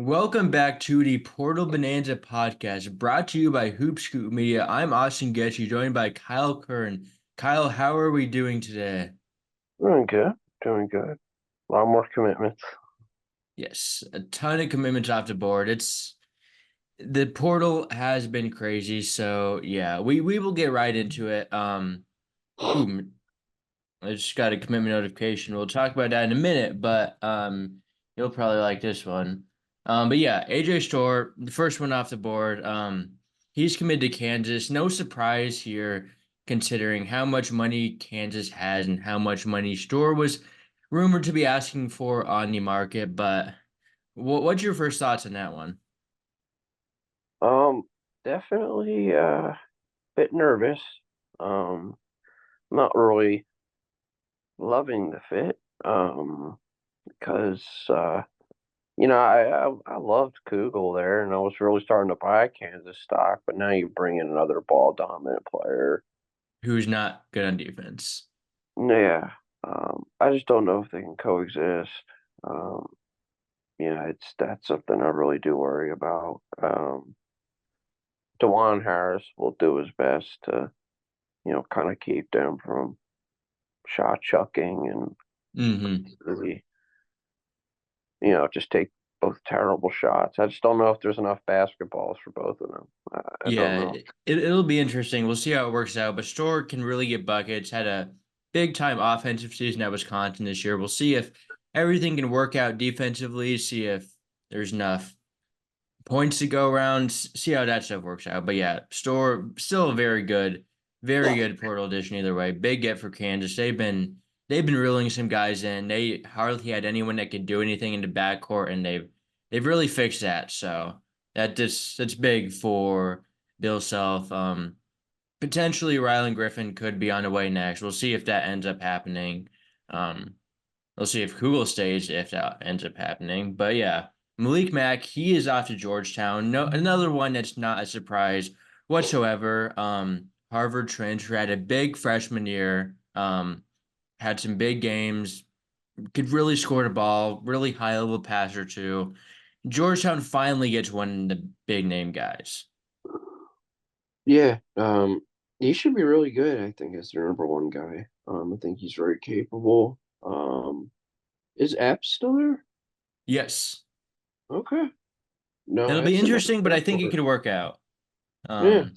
Welcome back to the Portal Bonanza podcast, brought to you by Hoop Scoop Media. I'm Austin Getchy, joined by Kyle Kern. Kyle, how are we doing today? Doing good. Doing good. A lot more commitments. Yes, a ton of commitments off the board. It's the portal has been crazy, so yeah, we will get right into it. Ooh, I just got a commitment notification. We'll talk about that in a minute, but you'll probably like this one. But yeah, AJ Storr, the first one off the board. He's committed to Kansas. No surprise here, considering how much money Kansas has and how much money Storr was rumored to be asking for on the market. But what's your first thoughts on that one? Um, Definitely a bit nervous. Um, Not really loving the fit. Because I loved Kugel there, and I was really starting to buy Kansas stock. But now you bring in another ball dominant player. Who's not good on defense? Yeah. I just don't know if they can coexist. Um, that's something I really do worry about. DeJuan Harris will do his best to, kind of keep them from shot chucking and Mm-hmm. really, just take both terrible shots. I just don't know if there's enough basketballs for both of them. I don't Yeah, know. it'll be interesting. We'll see how it works out. But Storr can really get buckets. Had a big time offensive season at Wisconsin this year. We'll see if everything can work out defensively. See if there's enough points to go around. See how that stuff works out. But yeah, Storr still a very good portal addition either way. Big get for Kansas. They've been reeling some guys in. They hardly had anyone that could do anything in the backcourt, and they've really fixed that. So that's big for Bill Self. Potentially Rylan Griffin could be on the way next. We'll see if that ends up happening. Um, we'll see if Kugel stays if that ends up happening. But yeah, Malik Mack, he is off to Georgetown. No, another one that's not a surprise whatsoever. Harvard transfer had a big freshman year. Had some big games. Could really score the ball. Really high level passer too. Georgetown finally gets one of the big name guys. Yeah, he should be really good, I think, as their number one guy. I think he's very capable. Is Epps still there? Yes. Okay. No, It'll be Epps in that interesting, but I think it backcourt. could work out. Yeah. Um,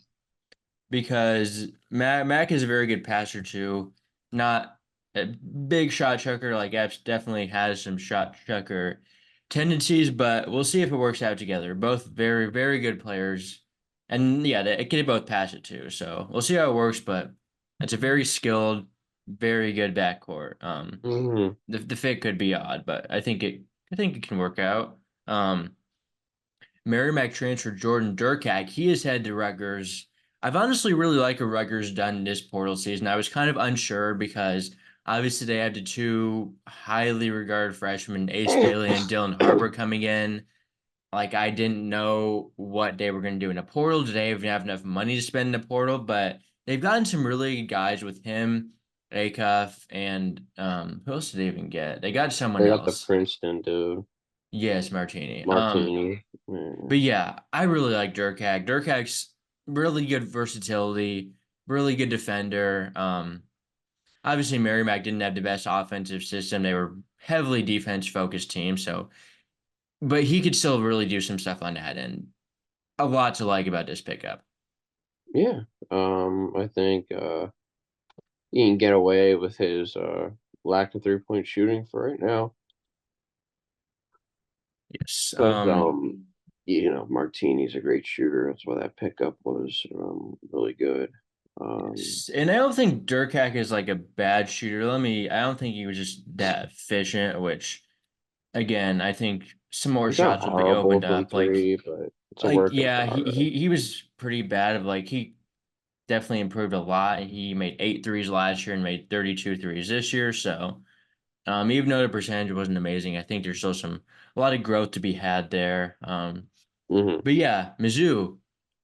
because Mac is a very good passer too. Not a big shot chucker like Epps definitely has some shot chucker tendencies, but we'll see if it works out together. Both very good players, and yeah, they can both pass it too. So we'll see how it works, but it's a very skilled, very good backcourt. Hmm. The fit could be odd, but I think it can work out. Merrimack transfer Jordan Durkak, he has head to Rutgers. I've honestly really liked what Rutgers done this portal season. I was kind of unsure because obviously they have the two highly regarded freshmen, Ace Bailey and Dylan Harper, coming in. Like I didn't know what they were going to do in the portal. Did they even have enough money to spend in the portal? But they've gotten some really good guys with him, Acuff, and who else did they even get? They got someone They got the else. Princeton dude, Yes, Martini. Martini. Yeah. But yeah, I really like Durkak. Durkak's really good versatility, really good defender. Obviously Merrimack didn't have the best offensive system. They were heavily defense focused team, so but he could still really do some stuff on that and a lot to like about this pickup. Yeah. I think he can get away with his lack of 3-point shooting for right now. Yes. But Martini's a great shooter. That's why that pickup was really good. Um, Yes. And I don't think Durkak is like a bad shooter. I don't think he was just that efficient, which again, I think some more he's not shots will be horrible opened from up. Like three, but it's a Like, work in yeah, progress. he was pretty bad. Of like he definitely improved a lot. He made 8 threes last year and made 32 threes this year. So, even though the percentage wasn't amazing, I think there's still a lot of growth to be had there. Hmm. But yeah, Mizzou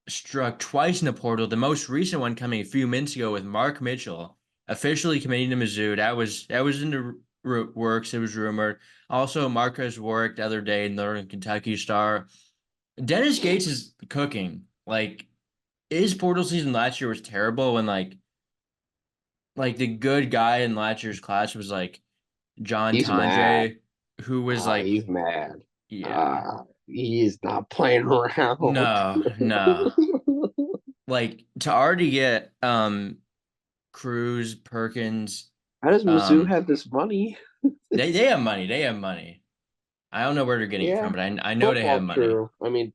struck twice in the portal. The most recent one coming a few minutes ago with Mark Mitchell officially committing to Mizzou. That was in the works. It was rumored. Also, Marcus Warwick the other day, Northern Kentucky star. Dennis Gates is cooking. Like his portal season last year was terrible when like the good guy in last year's class was like John He's mad. Tandre, who was like, He's mad. yeah, He is not playing around. no. Like to already get Cruz, Perkins, How does Mizzou um have this money? they have money. They have money. I don't know where they're getting it from, Yeah, but I know they have football, money. true. I mean,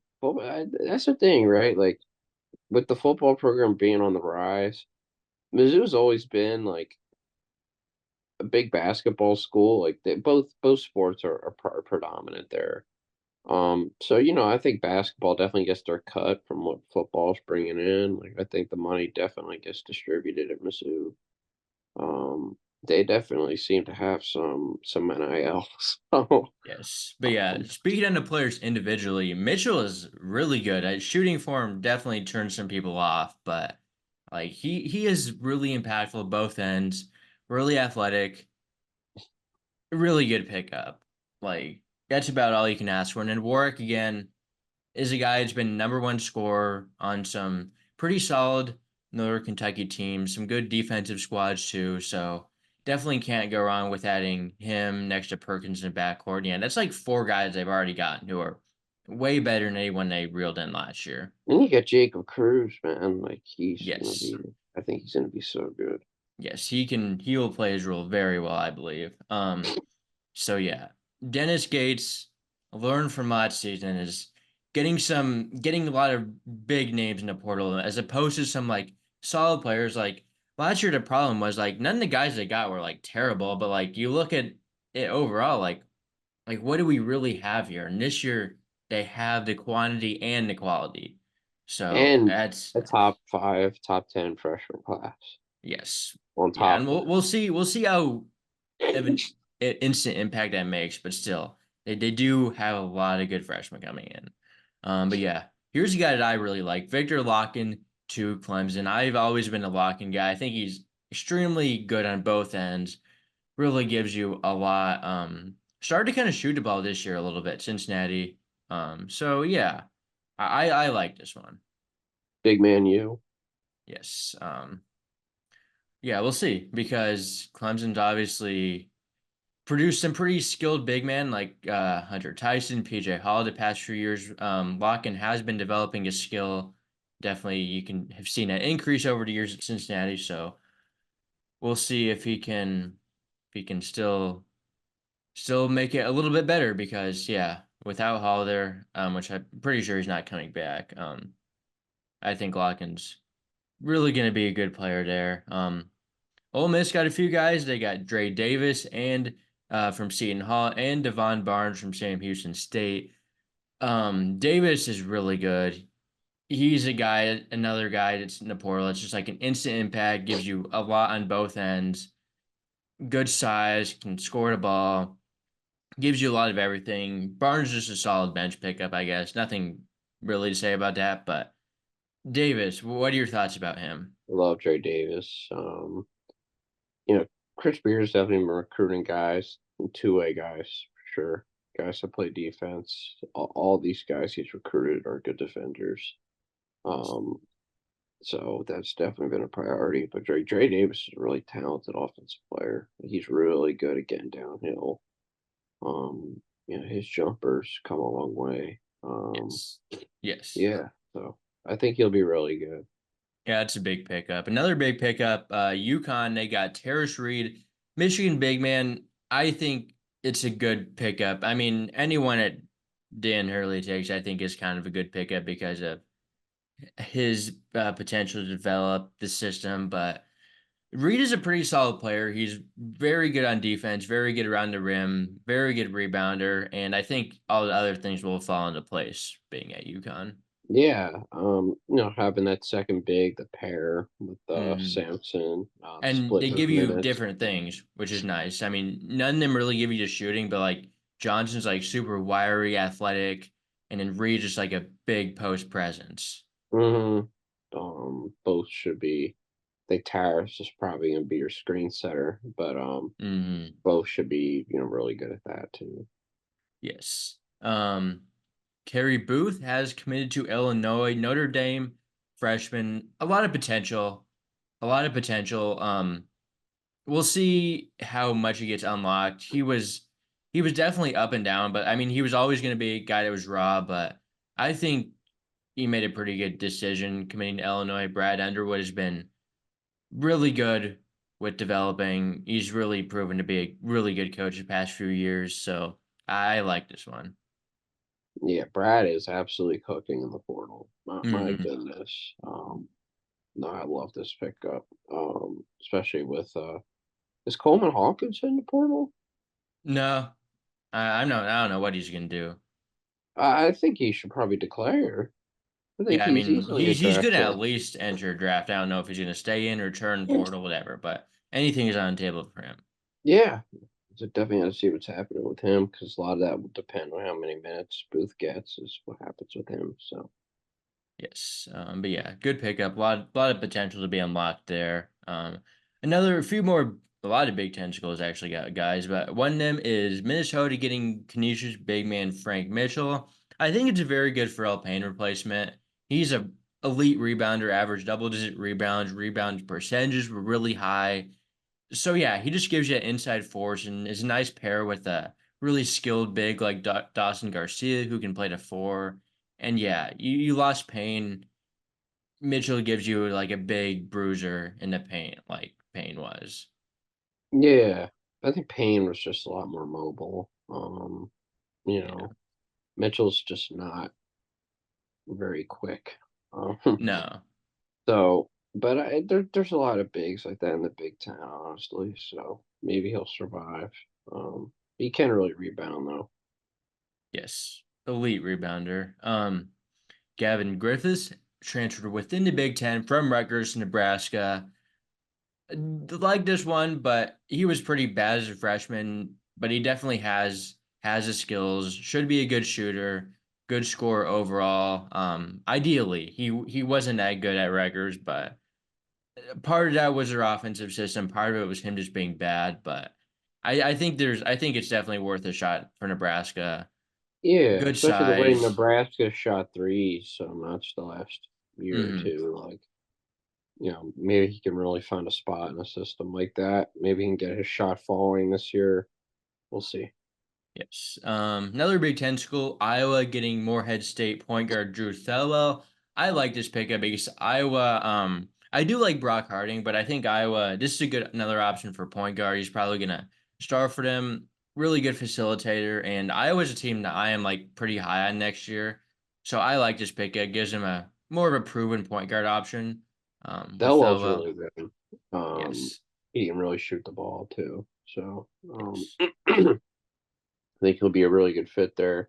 that's the thing, right? Like with the football program being on the rise, Mizzou's always been like a big basketball school. Like both sports are predominant there. So I think basketball definitely gets their cut from what football's bringing in. Like I think the money definitely gets distributed at Mizzou. They definitely seem to have some NIL. So, Yes. But yeah, um, speaking on the players individually, Mitchell is really good. Shooting form definitely turns some people off, but like he is really impactful at both ends, really athletic, really good pickup. Like that's about all you can ask for. And then Warwick again is a guy who's been number one scorer on some pretty solid Northern Kentucky teams, some good defensive squads too. So definitely can't go wrong with adding him next to Perkins in the backcourt. Yeah, that's like four guys they've already gotten who are way better than anyone they reeled in last year. and you got Jacob Cruz, man. Like he's gonna Yes. be. I think he's gonna be so good. Yes, he will play his role very well, I believe. So yeah, Dennis Gates learned from last season is getting a lot of big names in the portal as opposed to some like solid players. Like last year, the problem was like none of the guys they got were like terrible, but like you look at it overall, like what do we really have here? And this year they have the quantity and the quality. So And that's a top five, top 10 freshman class yes, on yeah, top and of we'll see how of an instant impact that makes, but still, they do have a lot of good freshmen coming in. But yeah, here's a guy that I really like, Victor Locken to Clemson. I've always been a Locken guy. I think he's extremely good on both ends. Really gives you a lot. Started to kind of shoot the ball this year a little bit, Cincinnati. So yeah, I like this one. Big Man U. Yes. Yeah, we'll see because Clemson's obviously produced some pretty skilled big men like Hunter Tyson, PJ Hall the past few years. Locken has been developing his skill. Definitely, you can have seen an increase over the years at Cincinnati. So we'll see if he can still make it a little bit better because yeah, without Hall there, which I'm pretty sure he's not coming back. I think Locken's really going to be a good player there. Ole Miss got a few guys. They got Dre Davis and from Seton Hall and Devon Barnes from Sam Houston State. Davis is really good. He's another guy that's in the portal. It's just like an instant impact, gives you a lot on both ends. Good size, can score the ball, gives you a lot of everything. Barnes is just a solid bench pickup, I guess. Nothing really to say about that, but Davis, what are your thoughts about him? I love Trey Davis. You know, Chris Beard's definitely been recruiting guys, two-way guys for sure. Guys that play defense. All these guys he's recruited are good defenders. Um, so that's definitely been a priority. But Dre Davis is a really talented offensive player. He's really good at getting downhill. His jumpers come a long way. Yes. Yes. Yeah, so I think he'll be really good. Yeah, it's a big pickup. Another big pickup, UConn, they got Terrace Reed, Michigan big man. I think it's a good pickup. I mean, anyone at Dan Hurley takes, I think, is kind of a good pickup because of his potential to develop the system. But Reed is a pretty solid player. He's very good on defense, very good around the rim, very good rebounder, and I think all the other things will fall into place being at UConn. Yeah, having that second big, the pair with Samson, the And split they those give you minutes. different things, which is nice. I mean, none of them really give you just shooting, but like Johnson's like super wiry, athletic, and then Reed just like a big post presence. hmm Both should be. think Tyrus is probably gonna be your screen setter, but Hmm. both should be, really good at that too. Yes. Kerry Booth has committed to Illinois, Notre Dame freshman. A lot of potential. A lot of potential. We'll see how much he gets unlocked. He was definitely up and down, but I mean he was always going to be a guy that was raw, but I think he made a pretty good decision committing to Illinois. Brad Underwood has been really good with developing. He's really proven to be a really good coach the past few years, so I like this one. Yeah, Brad is absolutely cooking in the portal. My Hmm. goodness. No, I love this pickup. Especially with is Coleman Hawkins in the portal? No, I don't know what he's gonna do. I think he should probably declare. I think Yeah, I he's mean easily a he's draft gonna pick. at least enter a draft. I don't know if he's gonna stay in, return portal, whatever, but anything is on the table for him. Yeah, so definitely got to see what's happening with him because a lot of that will depend on how many minutes Booth gets, is what happens with him. So, Yes, but yeah, good pickup. A lot of potential to be unlocked there. Another few more, a lot of Big Ten schools actually got guys, but one of them is Minnesota getting Canisius big man Frank Mitchell. I think it's a very good for Payne replacement. He's a elite rebounder, average double digit rebounds, rebound percentages were really high. So yeah, he just gives you an inside force and is a nice pair with a really skilled big like Dawson Garcia who can play the four. And yeah, you lost Payne. Mitchell gives you like a big bruiser in the paint, like Payne was. yeah, I think Payne was just a lot more mobile. You Yeah. know, Mitchell's just not very quick. No. So, but there's a lot of bigs like that in the Big Ten, honestly. So maybe he'll survive. He can't really rebound though. Yes. Elite rebounder. Gavin Griffiths transferred within the Big Ten from Rutgers to Nebraska. Like this one, but he was pretty bad as a freshman. But he definitely has the skills. Should be a good shooter, good scorer overall. Ideally, he wasn't that good at Rutgers, but part of that was their offensive system. Part of it was him just being bad. But I think it's definitely worth a shot for Nebraska. Yeah, Good especially the way size. Nebraska shot threes so much the last year or Hmm. two. Like, maybe he can really find a spot in a system like that. Maybe he can get his shot falling this year. We'll see. Yes. Another Big Ten school, Iowa getting Morehead State point guard Drew Thelwell. I like this pickup because Iowa. I do like Brock Harding, but I think Iowa. This is a good another option for point guard. He's probably gonna start for them. Really good facilitator, and Iowa's a team that I am like pretty high on next year. So I like this pickup. Gives him a more of a proven point guard option. With Delwell's Thelwell. really good. Um, Yes. he can really shoot the ball too. So, Yes. I think he'll be a really good fit there.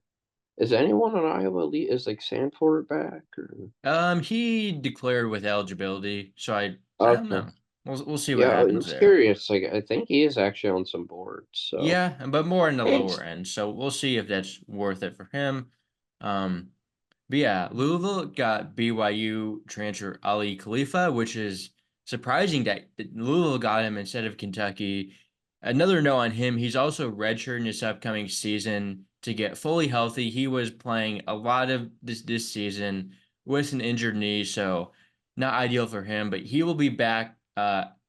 Is anyone on Iowa elite? Is like Sanford back or? He declared with eligibility, so I don't Okay. know. We'll see what Yeah, I happens was there. curious. Like, I think he is actually on some boards. So, Yeah, but more in the lower end. So we'll see if that's worth it for him. Um, but yeah, Louisville got BYU transfer Ali Khalifa, which is surprising that Louisville got him instead of Kentucky. Another note on him, he's also redshirting this upcoming season to get fully healthy. He was playing a lot of this season with an injured knee, so not ideal for him, but he will be back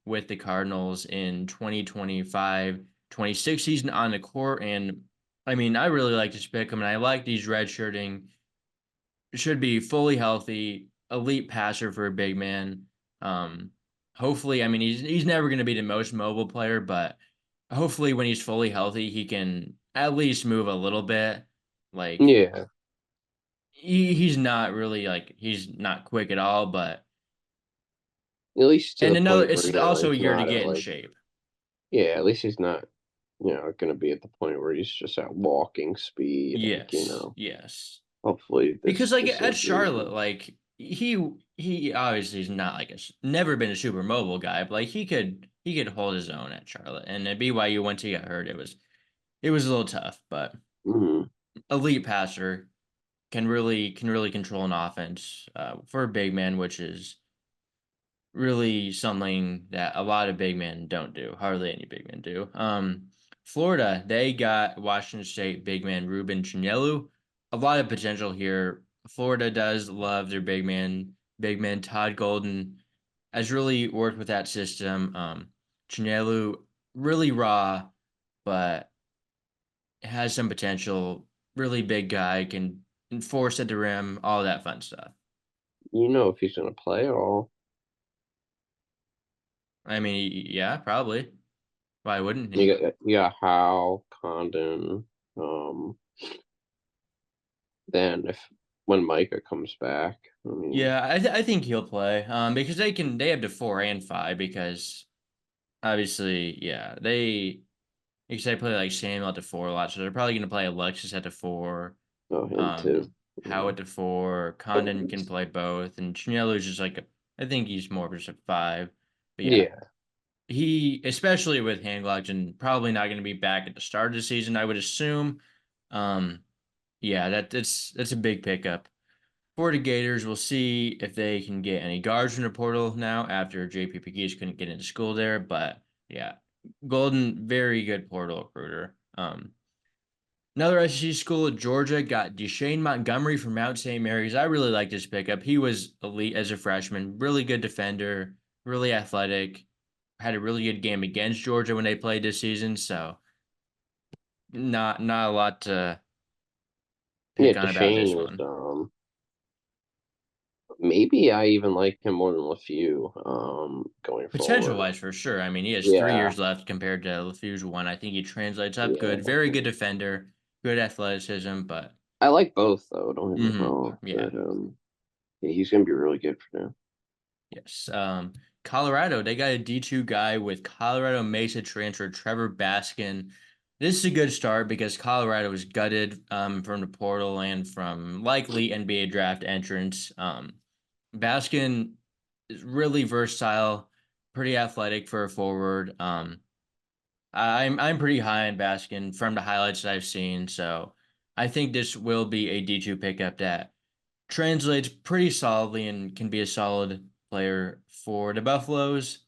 with the Cardinals in 2025, 26 season on the court. And I mean, I really like this pick him, and I like these redshirting should be fully healthy, elite passer for a big man. Um, hopefully, I mean, he's never going to be the most mobile player, but hopefully, when he's fully healthy, he can at least move a little bit. Like yeah, he's not really like he's not quick at all, but at least to and the another, point where it's also a he's year to not at get in like, shape. yeah, at least he's not, going to be at the point where he's just at walking speed. Like, Yes, yes. hopefully Because this like this at injury. Charlotte, like he obviously is not like never been a super mobile guy, but like he could hold his own at Charlotte. And at BYU once he got hurt, it was a little tough, but Mhm. elite passer can really control an offense for a big man, which is really something that a lot of big men don't do. Hardly any big men do. Florida, they got Washington State big man Ruben Chinyelu. A lot of potential here. Florida does love their big man. Big man Todd Golden has really worked with that system. Chinyelu really raw, but has some potential. Really big guy, can enforce at the rim, all that fun stuff. If he's gonna play at all. I mean, yeah, probably. Why wouldn't he? You got Howe, Condon, um, then if when Micah comes back, I mean, Yeah, I think he'll play. Because they have the 4 and 5 because obviously, yeah, because they play like Samuel at the 4 a lot, so they're probably gonna play Alexis at the 4. oh, him Um, too. Howe at the 4. Condon can play both, and Chinelo's just like I think he's more of just a 5. But yeah, Yeah, he, especially with and probably not going to be back at the start of the season, I would assume. Um, yeah, that's a big pickup for the Gators. We'll see if they can get any guards from the portal now after JPP Geese couldn't get into school there. But yeah, Golden, very good portal recruiter. Another SEC school, Georgia, got Deshane Montgomery from Mount St. Mary's. I really like this pickup. He was elite as a freshman, really good defender, really athletic, had a really good game against Georgia when they played this season. So not a lot to yeah. pick on about this Deshane is one. maybe I even like him more than LeFew going Potential forward. wise, for sure. I mean, he has 3 years Yeah, left compared to LeFew's one. I think he translates up good. yeah. Very good defender, good athleticism, but I like both though. Don't get me wrong, yeah. but yeah, he's gonna be really good for them. Yes. Colorado, they got a D2 guy with Colorado Mesa transfer Trevor Baskin. This is a good start because Colorado was gutted from the portal and from likely NBA draft entrance. Baskin is really versatile, pretty athletic for a forward. I'm pretty high on Baskin from the highlights that I've seen, so I think this will be a D2 pickup that translates pretty solidly and can be a solid player for the Buffaloes.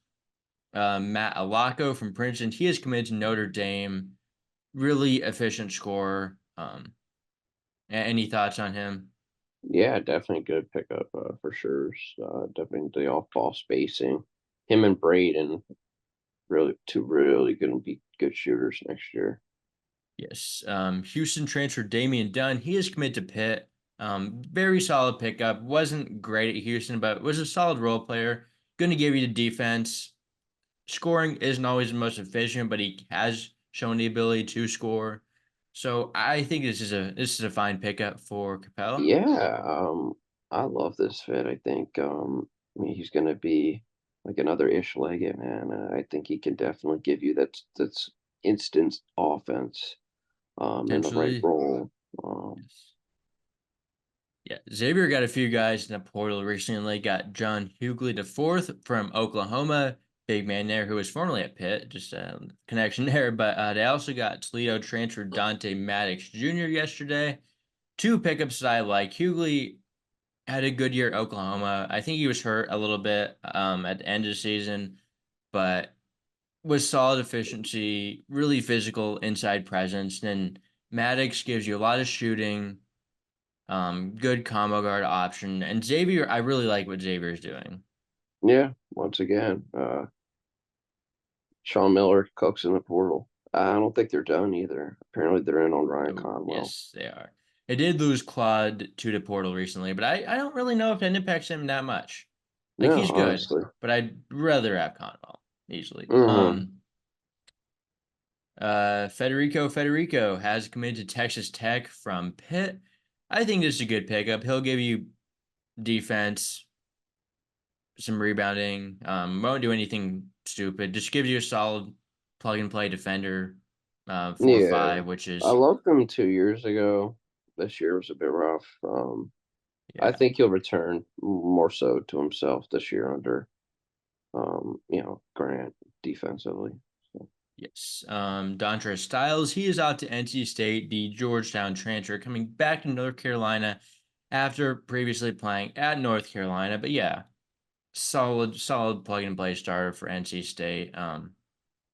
Matt Alaco from Princeton, he is committed to Notre Dame. Really efficient scorer. Any thoughts on him? Yeah, definitely good pickup for sure. Definitely the off ball spacing. Him and Braden really going to be good shooters next year. Yes. Houston transfer Damian Dunn. He is committed to Pitt. Very solid pickup. Wasn't great at Houston, but was a solid role player. Going to give you the defense. Scoring isn't always the most efficient, but he has shown the ability to score. So I think this is a fine pickup for Capella. Yeah, I love this fit. I mean, he's going to be like another Ish Leggett, man. I think he can definitely give you that's instant offense in the right Potentially. role. Yes. Yeah, Xavier got a few guys in the portal recently. Got John Hughley the fourth from Oklahoma, big man there who was formerly at Pitt. Just a connection there. But they also got Toledo transfer Dante Maddox Jr. yesterday. Two pickups that I like. Hughley had a good year at Oklahoma. I think he was hurt a little bit at the end of the season, but was solid efficiency, really physical inside presence. Then Maddox gives you a lot of shooting, good combo guard option. And Xavier, I really like what Xavier's doing. Yeah, once again, Sean Miller cooks in the portal. I don't think they're done either. Apparently, they're in on Ryan Oh, Conwell. yes, they are. They did lose Claude to the portal recently, but I don't really know if it impacts him that much. Like No, he's good, honestly. but I'd rather have Conwell easily. Hmm. Federico has committed to Texas Tech from Pitt. I think this is a good pickup. He'll give you defense, some rebounding. Won't do anything stupid. Just gives you a solid plug and play defender. Four Yeah, five, which I is loved him 2 years ago. This year was a bit rough. I yeah. think he'll return more so to himself this year under, Grant defensively. So, Yes. Dontre Styles, he is out to NC State, the Georgetown transfer, coming back to North Carolina after previously playing at North Carolina. But yeah, solid plug and play starter for NC State.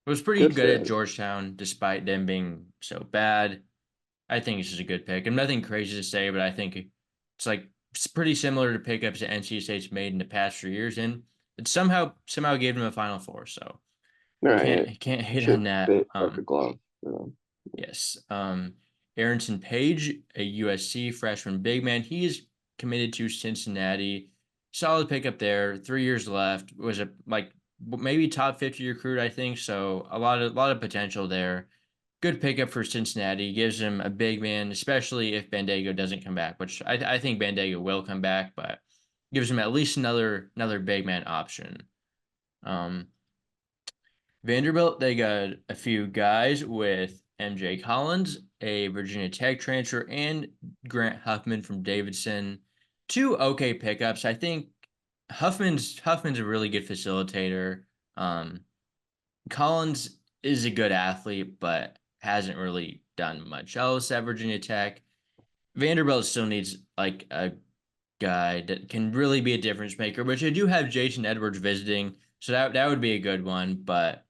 Was pretty Good good at fit. Georgetown despite them being so bad. I think this is a good pick. And nothing crazy to say, but I think it's pretty similar to pickups that NC State's made in the past few years, and it somehow gave them a Final Four. So All right, can't hate should on that. fit like a glove. Yes. Aronson Page, a USC freshman big man, he is committed to Cincinnati. Solid pickup there. 3 years left. Was a like maybe top 50 recruit, I think. So a lot of potential there. Good pickup for Cincinnati. Gives him a big man, especially if Bandego doesn't come back, which I think Bandego will come back, but gives him at least another big man option. Um, Vanderbilt, they got a few guys with MJ Collins, a Virginia Tech transfer, and Grant Huffman from Davidson. Two okay pickups. I think Huffman's a really good facilitator. Um, Collins is a good athlete, but hasn't really done much else at Virginia Tech. Vanderbilt still needs like a guy that can really be a difference maker, which I do have Jason Edwards visiting, so that would be a good one. But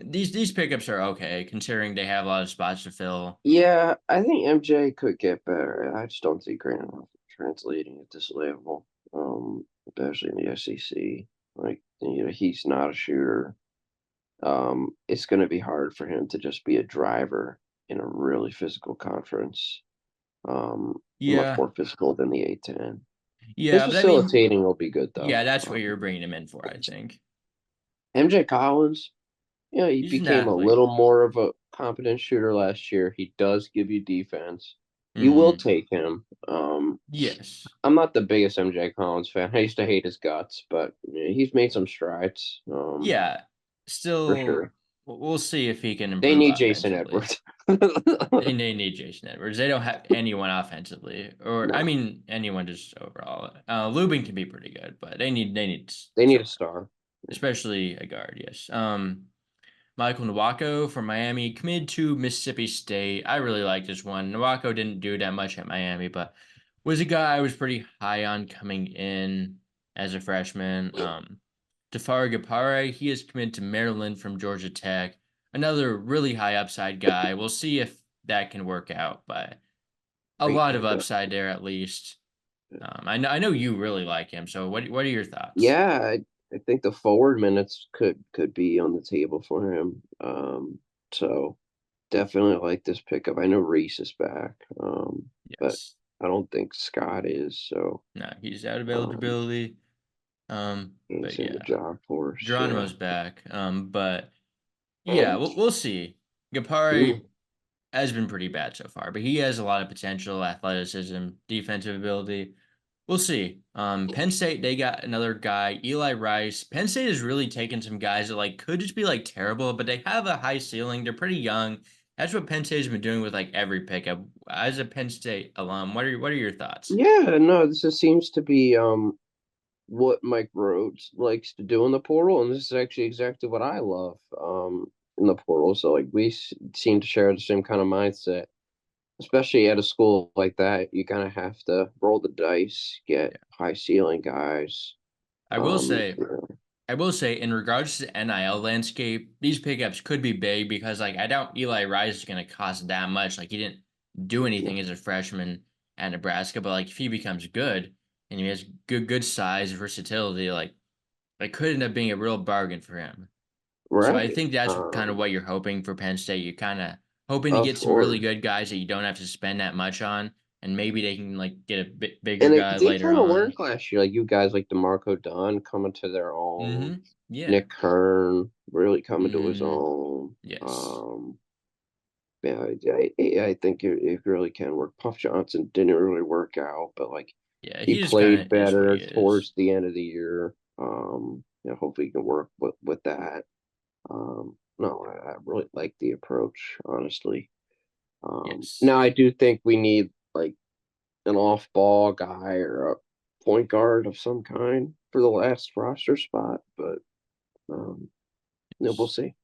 these pickups are okay considering they have a lot of spots to fill. Yeah, I think MJ could get better. I just don't see Grant translating at this level, especially in the SEC. Like, he's not a shooter. It's going to be hard for him to just be a driver in a really physical conference. Much Yeah, more physical than the A10. His yeah, but I mean, facilitating will be good though. yeah, that's what you're bringing him in for, I think. MJ Collins, he He's an became a athlete. little more of a competent shooter last year. He does give you defense. You will Hmm. take him. Yes. I'm not the biggest MJ Collins fan. I used to hate his guts, but he's made some strides. Yeah. For Still, sure. we'll see if he can They improve need Jason offensively. Edwards. They need Jason Edwards. They don't have anyone offensively, or I No, mean anyone just overall. Lubin can be pretty good, but they need they need a someone, star. especially a guard. Yes. Michael Nwako from Miami committed to Mississippi State. I really like this one. Nwako didn't do that much at Miami, but was a guy I was pretty high on coming in as a freshman. Tafari Gapare, he is committed to Maryland from Georgia Tech. Another really high upside guy. We'll see if that can work out, but a Great lot of pickup. upside there at least. I know you really like him. So what are your thoughts? Yeah, I think the forward minutes could be on the table for him. So definitely like this pickup. I know Reese is back, but Yes. I don't think Scott is. So No, he's out of um, eligibility. he's But in the yeah, job force. Yeah. Geronimo's back. But yeah, we'll see. Gapari has been pretty bad so far, but he has a lot of potential, athleticism, defensive ability. We'll see. Penn State, they got another guy, Eli Rice. Penn State has really taken some guys that like could just be like terrible, but they have a high ceiling. They're pretty young. That's what Penn State's been doing with like every pickup. As a Penn State alum, what are your thoughts? Yeah, no, this just seems to be what Mike Rhodes likes to do in the portal, and this is actually exactly what I love in the portal. So like seem to share the same kind of mindset, especially at a school like that. You kind of have to roll the dice, get Yeah. high ceiling guys. I will Um, say you know, I will say, in regards to the NIL landscape, these pickups could be big because, like, I doubt Eli Rice is going to cost that much. Like, he didn't do anything as a freshman at Nebraska, but like, if he becomes good and he has good size, versatility, like, it could end up being a real bargain for him. So I right? think that's kind of what you're hoping for Penn State. You're kind of hoping to Of get some really course. good guys that you don't have to spend that much on, and maybe they can like get a bit bigger And guy they later kind of on. worked last year. Like you guys like DeMarco Dunn coming to their own. Yeah. Nick Kern really coming to his Hmm. own. Yes. Yeah, I think it really can work. Puff Johnson didn't really work out, but like Yeah, he he just kind played of is what he better is. towards the end of the year. Hopefully he can work with that. No, I really like the approach, honestly. Yes. Now I do think we need like an off-ball guy or a point guard of some kind for the last roster spot, but we'll Yes. see.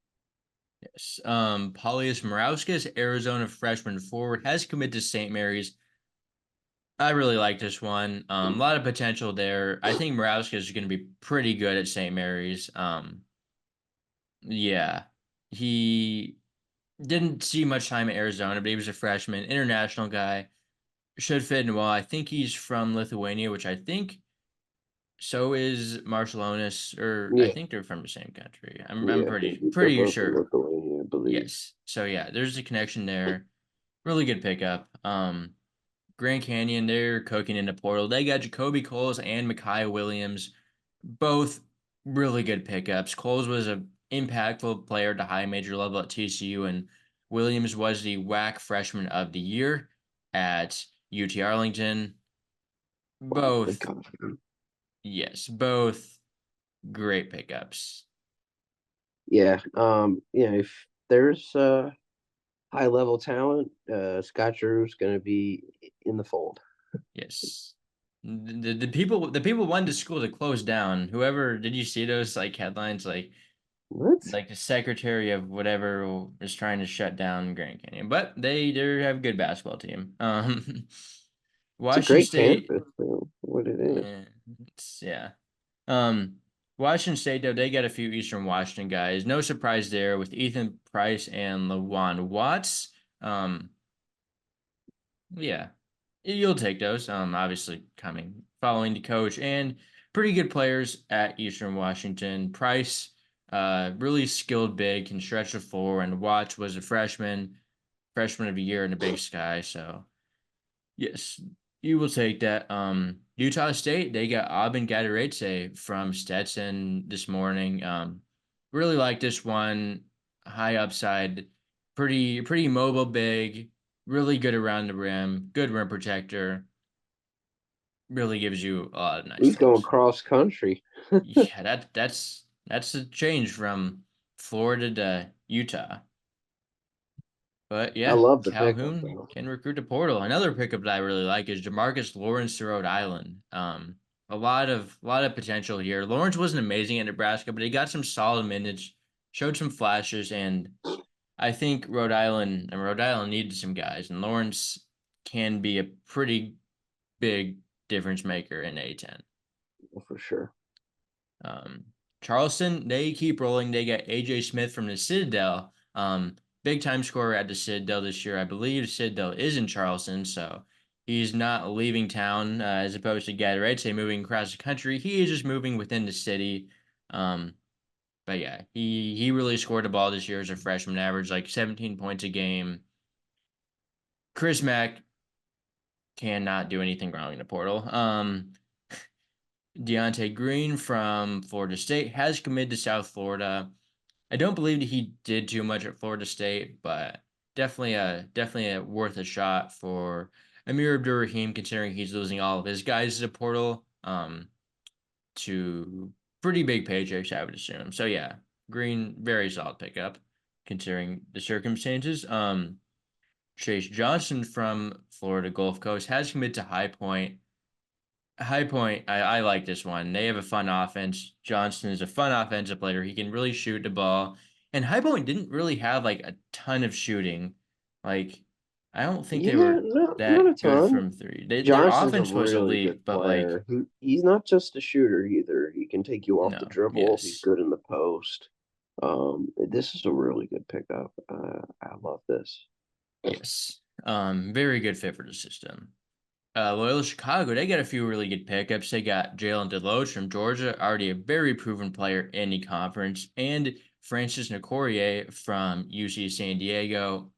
Yes. Paulius Morauskas, Arizona freshman forward, has committed to St. Mary's. I really like this one. A lot of potential there. I think Moravska is going to be pretty good at St. Mary's. Yeah, he didn't see much time at Arizona, but he was a freshman, international guy. Should fit in well. I think he's from Lithuania, which I think so is Marcelonis, or I Yeah, think they're from the same country. I'm yeah, they're pretty both in sure. Lithuania, I believe. Yes. So yeah, there's a connection there. Really good pickup. Grand Canyon, they're cooking in the portal. They got Jacoby Coles and Micaiah Williams, both really good pickups. Coles was a impactful player at the high major level at TCU, and Williams was the WAC freshman of the year at UT Arlington. Wow, big Both, compliment. yes, both great pickups. Yeah, if there's high level talent, Scott Drew's going to be in the fold. Yes. The people wanted the school to close down. Whoever did you see those like headlines What? like the secretary of whatever is trying to shut down Grand Canyon, but they have a good basketball team. It's a Washington great State, campus, though, what it is. eh, yeah. Um, Washington State though they got a few Eastern Washington guys. No surprise there with Ethan Price and Lawan Watts. Um, yeah, you'll take those. Obviously coming following the coach and pretty good players at Eastern Washington. Price, really skilled big, can stretch the floor, and Watts was a freshman of the year in the Big Sky. So yes, you will take that. Utah State, they got Abin Gadaretse from Stetson this morning. Really like this one. High upside, pretty mobile, big, really good around the rim, good rim protector. Really gives you a lot of nice He's going things. cross country. Yeah, that's a change from Florida to Utah. But I yeah, love the pickup, Calhoun though. can recruit to portal. Another pickup that I really like is Jamarcus Lawrence to Rhode Island. A lot of potential here. Lawrence wasn't amazing at Nebraska, but he got some solid minutes, showed some flashes, and I think Rhode Island needed some guys, and Lawrence can be a pretty big difference maker in A10. For sure. Um, Charleston, they keep rolling. They got AJ Smith from the Citadel. Big time scorer at the Citadel this year. I believe Citadel is in Charleston, so he's not leaving town as opposed to Gatorade, moving across the country. He is just moving within the city. Um, but yeah, he really scored the ball this year as a freshman, averaged like 17 points a game. Chris Mack cannot do anything wrong in the portal. Deontay Green from Florida State has committed to South Florida. I don't believe he did too much at Florida State, but definitely a worth a shot for Amir Abdur-Rahim, considering he's losing all of his guys to the portal to pretty big paychecks, I would assume. So yeah, Green, very solid pickup considering the circumstances. Chase Johnson from Florida Gulf Coast has committed to High Point. High Point, I like this one. They have a fun offense. Johnston is a fun offensive player. He can really shoot the ball. And High Point didn't really have like a ton of shooting. Like, I don't think they Yeah, were not a that good ton. from three. Their Johnson's a offense was really good elite, but like, player. He's not just a shooter either. He can take you off the no, dribble. He's yes, good in the post. This is a really good pickup. I love this. yes. Very good fit for the system. Loyola Chicago, they got a few really good pickups. They got Jalen Deloach from Georgia, already a very proven player in the conference, and Francis Nicoria from UC San Diego.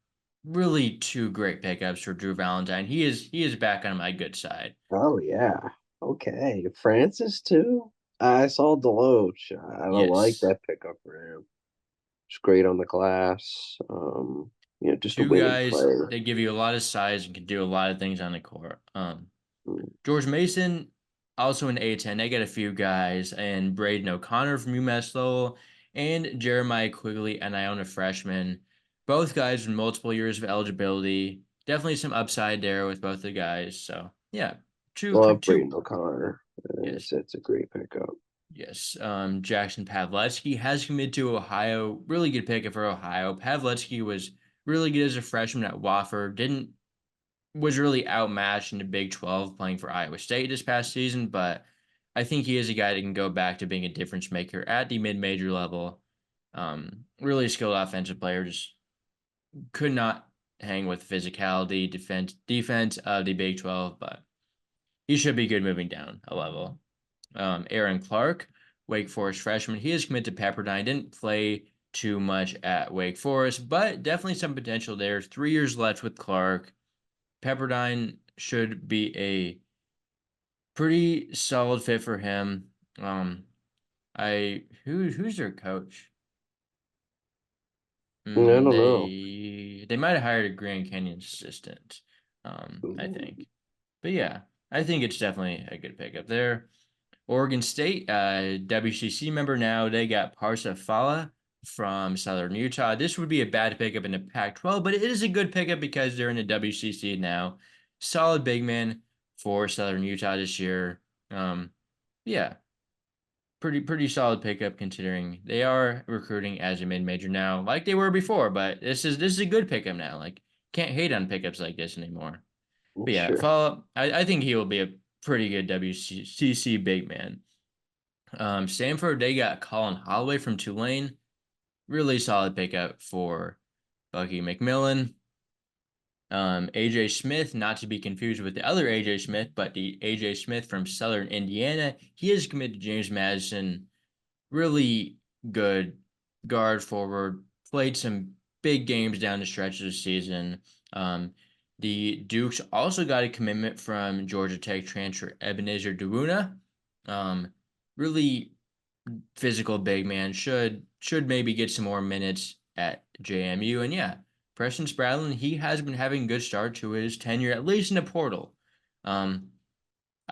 Really two great pickups for Drew Valentine. He is back on my good side. Oh yeah. Okay. Francis too. I saw Deloach. I like Yes. that pickup for him. It's great on the glass. Just a Two winning guys, player. they give you a lot of size and can do a lot of things on the court. Mm. George Mason, also an A10. They got a few guys, and Braden O'Connor from UMass Lowell, and Jeremiah Quigley, and Iona freshman. Both guys with multiple years of eligibility. Definitely some upside there with both the guys. So yeah, Love two. Braden O'Connor. Yes, It's a great pickup. yes. Jackson Pavletsky has committed to Ohio. Really good pick for Ohio. Pavletsky was really good as a freshman at Wofford. Didn't was really outmatched in the Big 12 playing for Iowa State this past season, but I think he is a guy that can go back to being a difference maker at the mid-major level. Really skilled offensive player, just could not hang with physicality, defense of the Big 12, but he should be good moving down a level. Aaron Clark, Wake Forest freshman, he is committed to Pepperdine. Didn't play too much at Wake Forest, but definitely some potential there. 3 years left with Clark. Pepperdine should be a pretty solid fit for him. Who's their coach? I don't know. They might have hired a Grand Canyon assistant. I think, but yeah, I think it's definitely a good pickup there. Oregon State, WCC member now. They got Parsa Fala from Southern Utah. This would be a bad pickup in the Pac-12, but it is a good pickup because they're in the WCC now. Solid big man for Southern Utah this year. Yeah, pretty solid pickup considering they are recruiting as a mid-major now, like they were before. But this is a good pickup now. Like can't hate on pickups like this anymore. But yeah, Sure. Fala, I think he will be a pretty good WCC big man. Stanford, they got Colin Holloway from Tulane. Really solid pickup for Bucky McMillan. AJ Smith, not to be confused with the other AJ Smith, but the AJ Smith from Southern Indiana. He is committed to James Madison. Really good guard forward. Played some big games down the stretch of the season. The Dukes also got a commitment from Georgia Tech transfer Ebenezer Dewuna. Really physical big man should maybe get some more minutes at JMU. And yeah, Preston Spradlin, he has been having a good start to his tenure, at least in the portal. Um,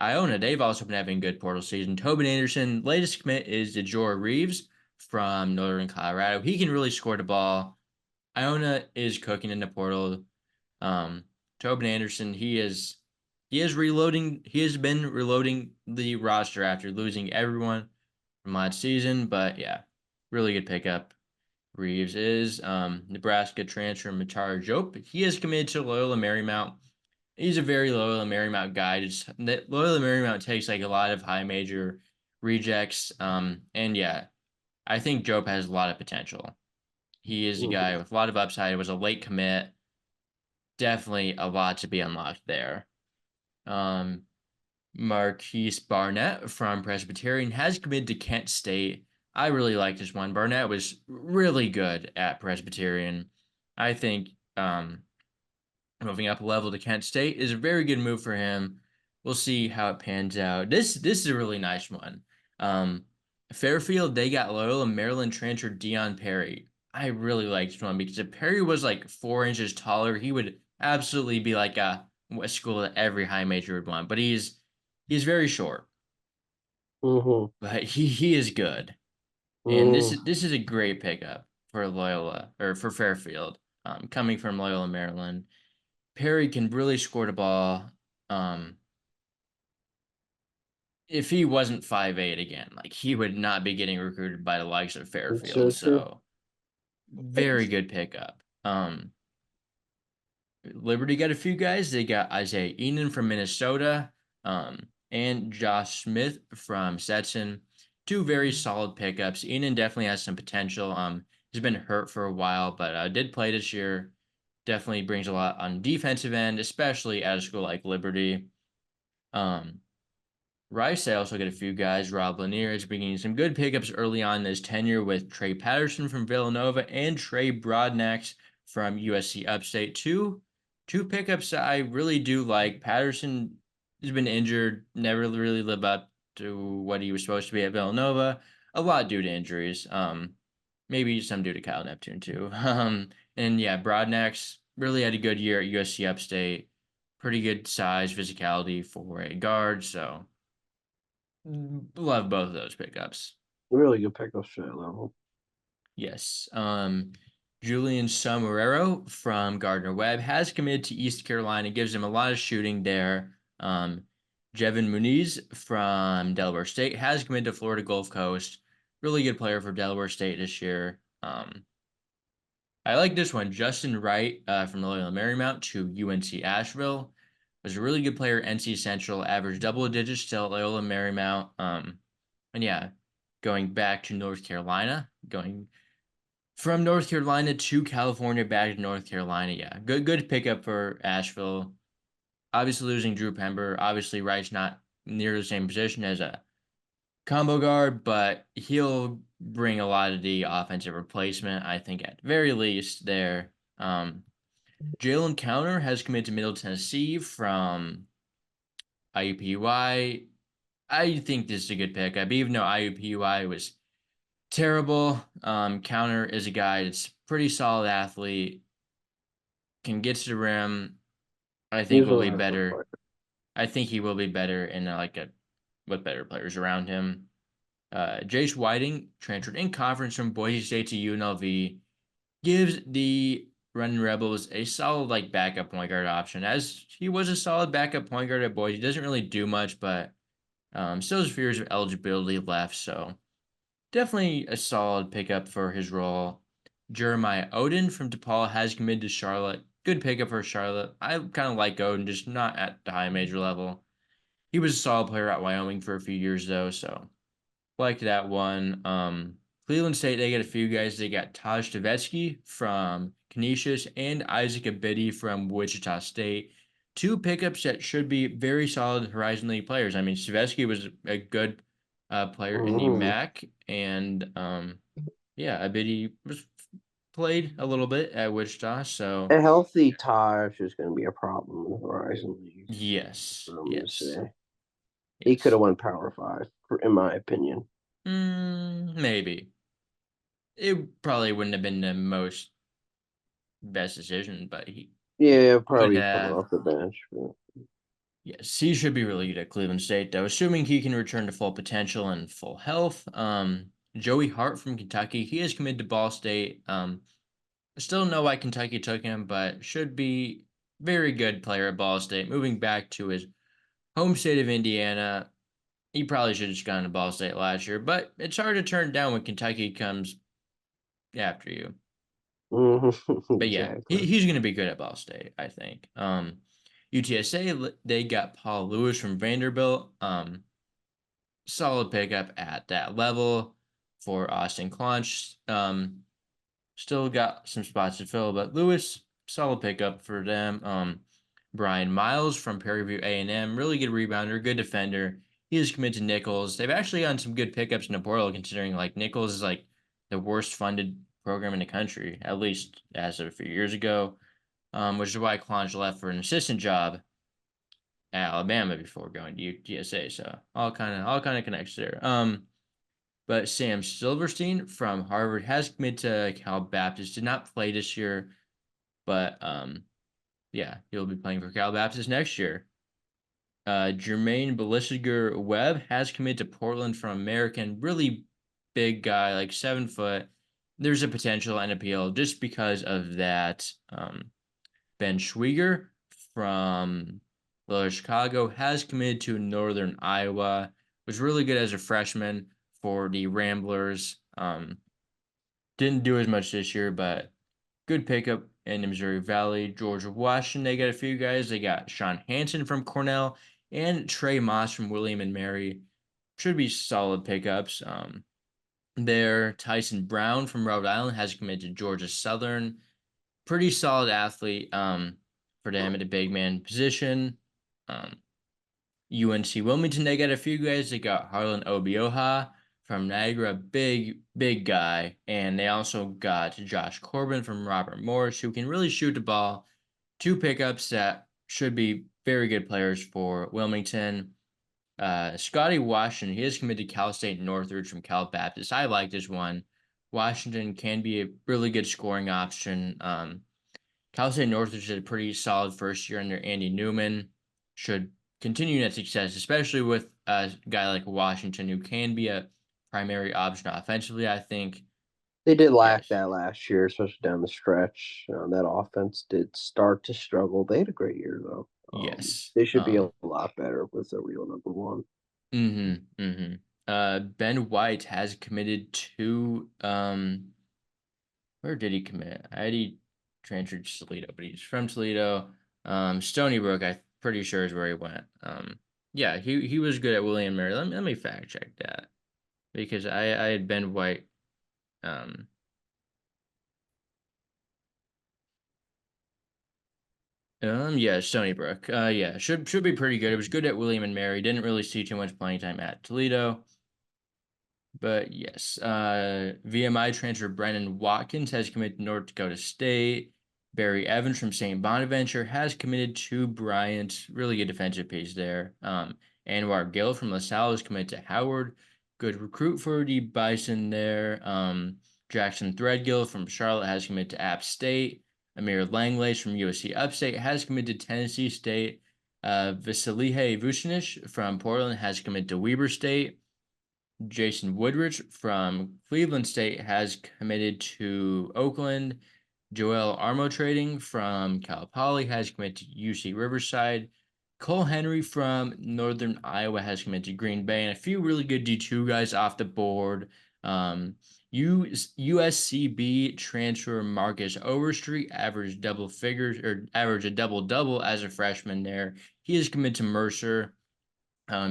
Iona, they've also been having a good portal season. Tobin Anderson, latest commit is DeJour Reeves from Northern Colorado. He can really score the ball. Iona is cooking in the portal. Um, Tobin Anderson, he is reloading. He has been reloading the roster after losing everyone from last season. But yeah, really good pickup. Reeves is Nebraska transfer Matar Jope. He is committed to Loyola Marymount. He's a very Loyola Marymount guy. Loyola Marymount takes like a lot of high major rejects. And yeah, I think Jope has a lot of potential. He is a guy Mhm. with a lot of upside. It was a late commit. Definitely a lot to be unlocked there. Um, Marquise Barnett from Presbyterian has committed to Kent State. I really like this one. Barnett was really good at Presbyterian. I think moving up a level to Kent State is a very good move for him. We'll see how it pans out. This is a really nice one. Um, Fairfield, they got Loyola Maryland transfer Dion Perry. I really liked this one because if Perry was like 4 inches taller, he would absolutely be like a school that every high major would want. But he's very short, Mhm. but he is good. And this Mhm. is this is a great pickup for Loyola or for Fairfield. Coming from Loyola Maryland. Perry can really score the ball. Um, if he wasn't 5'8" again, like he would not be getting recruited by the likes of That's Fairfield. so true. So very good pickup. Liberty got a few guys. They got Isaiah Enan from Minnesota, and Josh Smith from Stetson. Two very solid pickups. Enan definitely has some potential. He's been hurt for a while, but did play this year. Definitely brings a lot on defensive end, especially at a school like Liberty. Um, Rice, I also get a few guys. Rob Lanier is bringing some good pickups early on in his tenure with Trey Patterson from Villanova and Trey Broadnax from USC Upstate. Two pickups that I really do like. Patterson has been injured, never really lived up to what he was supposed to be at Villanova. A lot due to injuries. Maybe some due to Kyle Neptune too. And yeah, Broadnax really had a good year at USC Upstate. Pretty good size, physicality for a guard. So love both of those pickups. Really good pickups for that level. Yes. Julian Sombrero from Gardner Webb has committed to East Carolina, gives him a lot of shooting there. Jevin Muniz from Delaware State has committed to Florida Gulf Coast. Really good player for Delaware State this year. I like this one. Justin Wright from Loyola Marymount to UNC Asheville. was a really good player at NC Central, averaged double digits still at Loyola Marymount. And yeah, going back to North Carolina, going from North Carolina to California, back to North Carolina. Yeah, good pickup for Asheville. Obviously losing Drew Pember. Obviously Wright's not near the same position as a combo guard, but he'll bring a lot of the offensive replacement, I think, at the very least there. Jalen Counter has committed to Middle Tennessee from IUPUI. I think this is a good pickup, even though IUPUI was terrible. Counter is a guy that's pretty solid athlete, can get to the rim. I think He's a will be really good better. player. I think he will be better in with better players around him. Jace Whiting transferred in conference from Boise State to UNLV, gives the Running Rebels a solid backup point guard option, as he was a solid backup point guard at Boise. He doesn't really do much, but still has fears of eligibility left, so definitely a solid pickup for his role. Jeremiah Odin from DePaul has committed to Charlotte. Good pickup for Charlotte. I kind of like Odin, just not at the high major level. He was a solid player at Wyoming for a few years though, so like that one. Cleveland State, they got a few guys. They got Taj Tavetsky from Canisius and Isaac Abidi from Wichita State. Two pickups that should be very solid Horizon League players. I mean, Tavetsky was a good player in the Mm-hmm. MAC, and yeah, Abidi was played a little bit at Wichita. So A healthy Taj is going to be a problem in the Horizon League. yes, I'm going to yes, say he could yes. have won Power Five, in my opinion. Maybe it probably wouldn't have been the most best decision, but he Yeah, could probably coming have. off the bench. But Yes, he should be really good at Cleveland State, though, assuming he can return to full potential and full health. Joey Hart from Kentucky, he is committed to Ball State. I still don't know why Kentucky took him, but should be very good player at Ball State. Moving back to his home state of Indiana, he probably should have just gone to Ball State last year, but it's hard to turn down when Kentucky comes after you. But yeah, exactly. he's going to be good at Ball State, I think. UTSA, they got Paul Lewis from Vanderbilt. Solid pickup at that level for Austin Claunch. Still got some spots to fill, but Lewis, solid pickup for them. Brian Miles from Prairie View A&M, really good rebounder, good defender. He is committed to Nichols. They've actually gotten some good pickups in the portal, considering Nichols is the worst funded program in the country, at least as of a few years ago. Which is why Claunch left for an assistant job at Alabama before going to UTSA. So all kind of connects there. But Sam Silverstein from Harvard has committed to Cal Baptist. Did not play this year, but yeah, he'll be playing for Cal Baptist next year. Jermaine Belissiger Webb has committed to Portland from American. Really big guy, 7 foot. There's a potential and appeal just because of that. Ben Schwieger from Loyola Chicago has committed to Northern Iowa. Was really good as a freshman for the Ramblers. Didn't do as much this year, but good pickup in the Missouri Valley. Georgia Washington, they got a few guys. They got Sean Hansen from Cornell and Trey Moss from William and Mary. Should be solid pickups. There, Tyson Brown from Rhode Island has committed to Georgia Southern. Pretty solid athlete for them at the big man position. UNC Wilmington, they got a few guys. They got Harlan Obioha from Niagara, big guy. And they also got Josh Corbin from Robert Morris, who can really shoot the ball. Two pickups that should be very good players for Wilmington. Scotty Washington, he is committed to Cal State Northridge from Cal Baptist. I like this one. Washington can be a really good scoring option. Cal State Northridge did a pretty solid first year under Andy Newman. Should continue that success, especially with a guy like Washington, who can be a primary option offensively. I think. They did lack Yes. that last year, especially down the stretch. That offense did start to struggle. They had a great year though. Yes. They should be a lot better with a real number one. Ben White has committed to where did he commit? I had he transferred to Toledo, but he's from Toledo. Stony Brook, pretty sure is where he went. Yeah, he was good at William Mary. Let me fact check that because I had Ben White. Um, yeah, Stony Brook. Yeah, should be pretty good. It was good at William and Mary. Didn't really see too much playing time at Toledo. But yes, VMI transfer Brennan Watkins has committed to North Dakota State. Barry Evans from St. Bonaventure has committed to Bryant. Really good defensive piece there. Anwar Gill from LaSalle is committed to Howard. Good recruit for the Bison there. Jackson Threadgill from Charlotte has committed to App State. Amir Langlace from USC Upstate has committed to Tennessee State. Vasilihe Vucinic from Portland has committed to Weber State. Jason Woodridge from Cleveland State has committed to Oakland. Joel Armo Trading from Cal Poly has committed to UC Riverside. Cole Henry from Northern Iowa has committed to Green Bay, and a few really good D2 guys off the board. USCB transfer Marcus Overstreet averaged double figures or averaged a double double as a freshman there. He is committed to Mercer.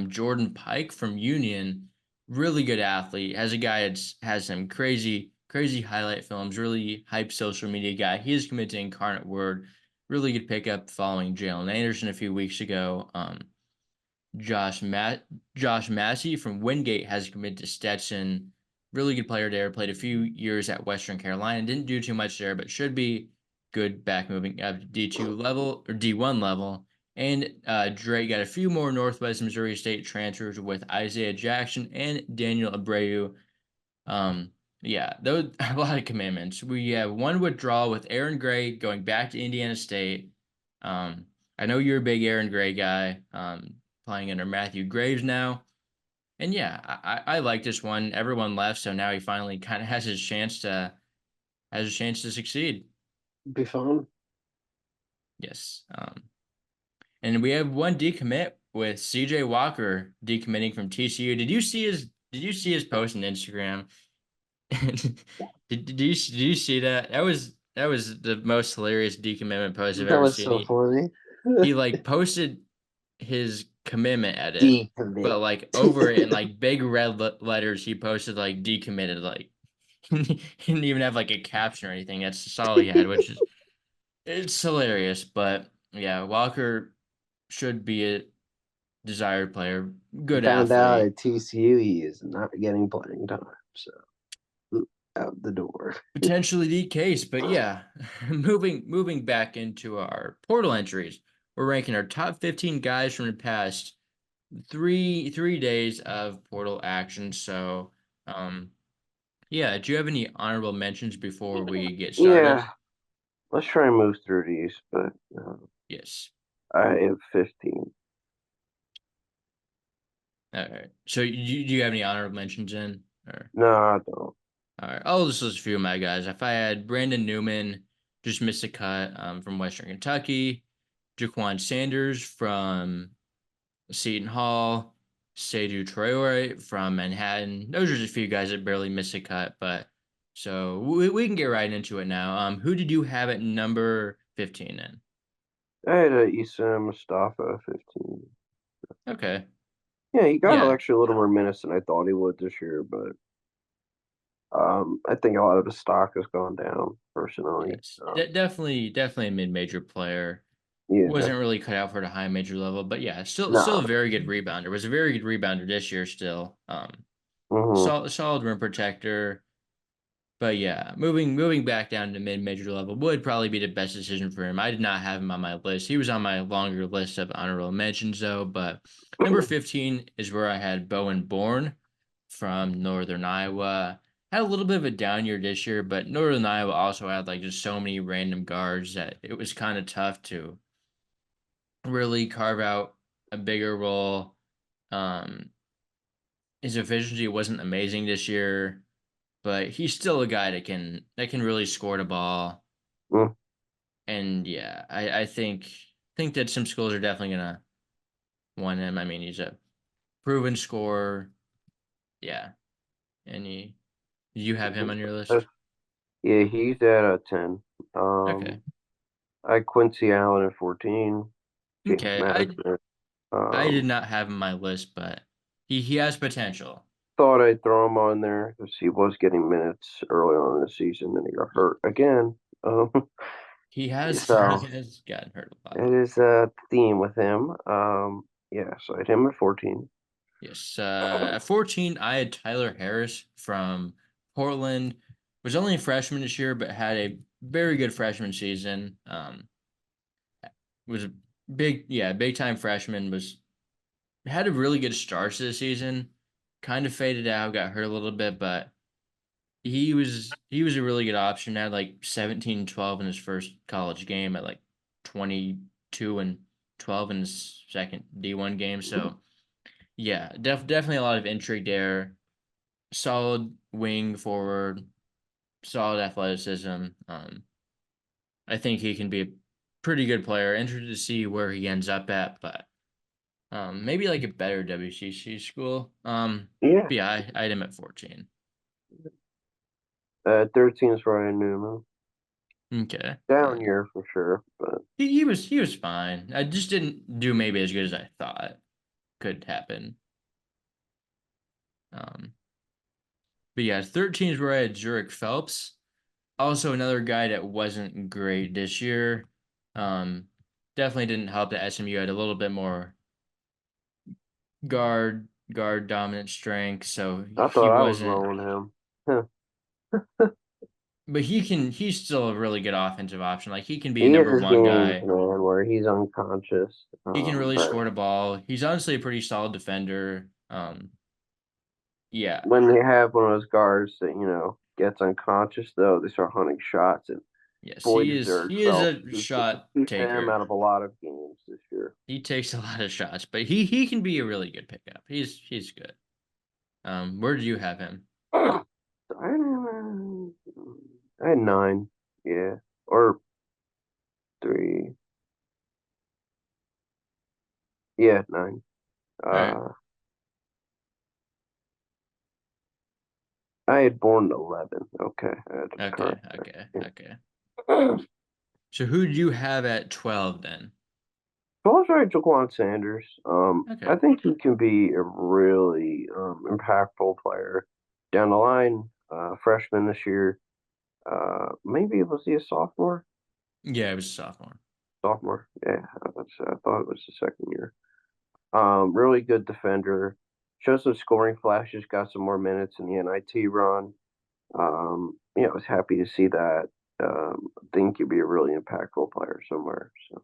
Jordan Pike from Union, really good athlete. Has a guy that has some crazy highlight films. Really hype social media guy. He is committed to Incarnate Word. Really good pickup following Jalen Anderson a few weeks ago. Josh Massey from Wingate has committed to Stetson. Really good player there. Played a few years at Western Carolina. Didn't do too much there, but should be good back moving up to D2 level or D1 level. And Drake got a few more Northwest Missouri State transfers with Isaiah Jackson and Daniel Abreu. Yeah, those a lot of commitments. We have one withdrawal with Aaron Gray going back to Indiana State. Um, I know you're a big Aaron Gray guy. Playing under Matthew Graves now. And yeah, I like this one. Everyone left, so now he finally kind of has a chance to succeed. Be fun. Yes. And we have one decommit with CJ Walker decommitting from TCU. Did you see his post on Instagram? Did you see that? That was the most hilarious decommitment post I've That ever was seen. so funny. He like posted his commitment edit, Decommit. but like over it in like big red letters, he posted like decommitted. Like he didn't even have like a caption or anything. That's just all he had, which is it's hilarious. But yeah, Walker should be a desired player, good Found out athlete, at TCU he is not getting playing time, so out the door. potentially the case. But yeah, moving back into our portal entries, we're ranking our top 15 guys from the past three days of portal action. So, yeah, do you have any honorable mentions before we get started? Yeah, let's try and move through these, but Yes. I have 15. All right. So, do you have any honorable mentions in? Or No, I don't. all right, I'll just list a few of my guys. If I had Brandon Newman, just missed a cut from Western Kentucky, Jaquan Sanders from Seton Hall, Seydou Traore from Manhattan. Those are just a few guys that barely missed a cut, but so we can get right into it now. Who did you have at number 15 then? I had Issa Mustafa 15. Okay. Yeah, he got Yeah. actually a little more minutes than I thought he would this year, but I think a lot of his stock has gone down personally. Yes. Definitely a mid-major player. Yeah, Wasn't really cut out for the high major level, but yeah, still no. a very good rebounder. Was a very good rebounder this year still. Hmm. Solid rim protector. But yeah, moving back down to mid-major level would probably be the best decision for him. I did not have him on my list. He was on my longer list of honorable mentions though, but number 15 is where I had Bowen Bourne from Northern Iowa. Had a little bit of a down year this year, but Northern Iowa also had like just so many random guards that it was kind of tough to really carve out a bigger role. Um, his efficiency wasn't amazing this year, but he's still a guy that can really score the ball. Mm. And yeah, I think that some schools are definitely gonna want him. I mean, he's a proven scorer. Yeah, and you have him on your Uh, list. yeah, he's at a 10. Okay, I had Quincy Allen at 14. James Okay, Madison. I did not have him on my list, but he has potential. Thought I'd throw him on there because he was getting minutes early on in the season, and he got hurt again. Um, He has he so has gotten hurt a lot. it is a theme with him. Yeah, so I had him at 14. Yes. At 14, I had Tyler Harris from Portland. Was only a freshman this year, but had a very good freshman season. Was a big time freshman. Was had a really good start to the season. Kind of faded out, got hurt a little bit, but he was a really good option. Had like 17 12 in his first college game at like 22 and 12 in his second D1 game. So yeah, definitely a lot of intrigue there. Solid wing forward, solid athleticism. I think he can be a pretty good player. Interested to see where he ends up at, but maybe like a better WCC school. Yeah, But yeah, I had him at 14. 13 is Ryan Newman. Okay. Down year for sure, but He was fine. I just didn't do maybe as good as I thought could happen. Um, but yeah, 13 is where I had Zurich Phelps. Also another guy that wasn't great this year. Um, Definitely didn't help that SMU had a little bit more guard dominant strength, so I he thought I was wasn't. rolling him. Huh. But he's still a really good offensive option. Like he can be a He number has one games, guy. man, where he's unconscious. He can really But score the ball. He's honestly a pretty solid defender. Yeah, when they have one of those guards that, gets unconscious, though, they start hunting shots. And yes, boy, he does is. Zurich He is Phelps a just shot keep them taker. out of a lot of games this year. He takes a lot of shots, but he can be a really good pickup. He's good. Where do you have him? I had 9, yeah, or 3, yeah, 9. All right. Uh, I had born 11. Okay, I had to Okay. correct Okay. that. Okay. Yeah. So who do you have at 12 then? So I'll try Jaquan Sanders. I Okay. think he can be a really impactful player down the line. Freshman this year. Maybe was he a sophomore? Yeah, it was a sophomore. Sophomore. Yeah, I thought it was the second year. Really good defender. Showed some scoring flashes. Got some more minutes in the NIT run. I was happy to see that. I think he'd be a really impactful player somewhere. So.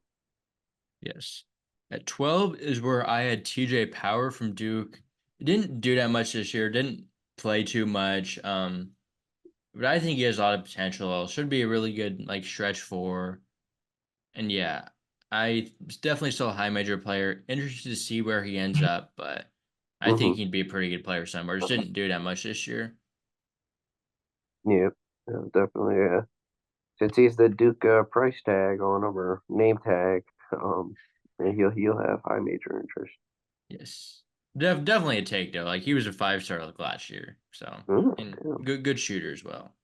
Yes. At 12 is where I had TJ Power from Duke. He didn't do that much this year, didn't play too much. But I think he has a lot of potential. Should be a really good like stretch four. And yeah, I definitely still a high major player. Interested to see where he ends up, but I think Hmm. he'd be a pretty good player somewhere. Just didn't do that much this year. Yeah, yeah, definitely. Yeah. Since he's the Duke price tag on him or name tag, and he'll have high major interest. Yes. Definitely a take though. Like he was a 5-star like last year. So and Damn. good shooter as well.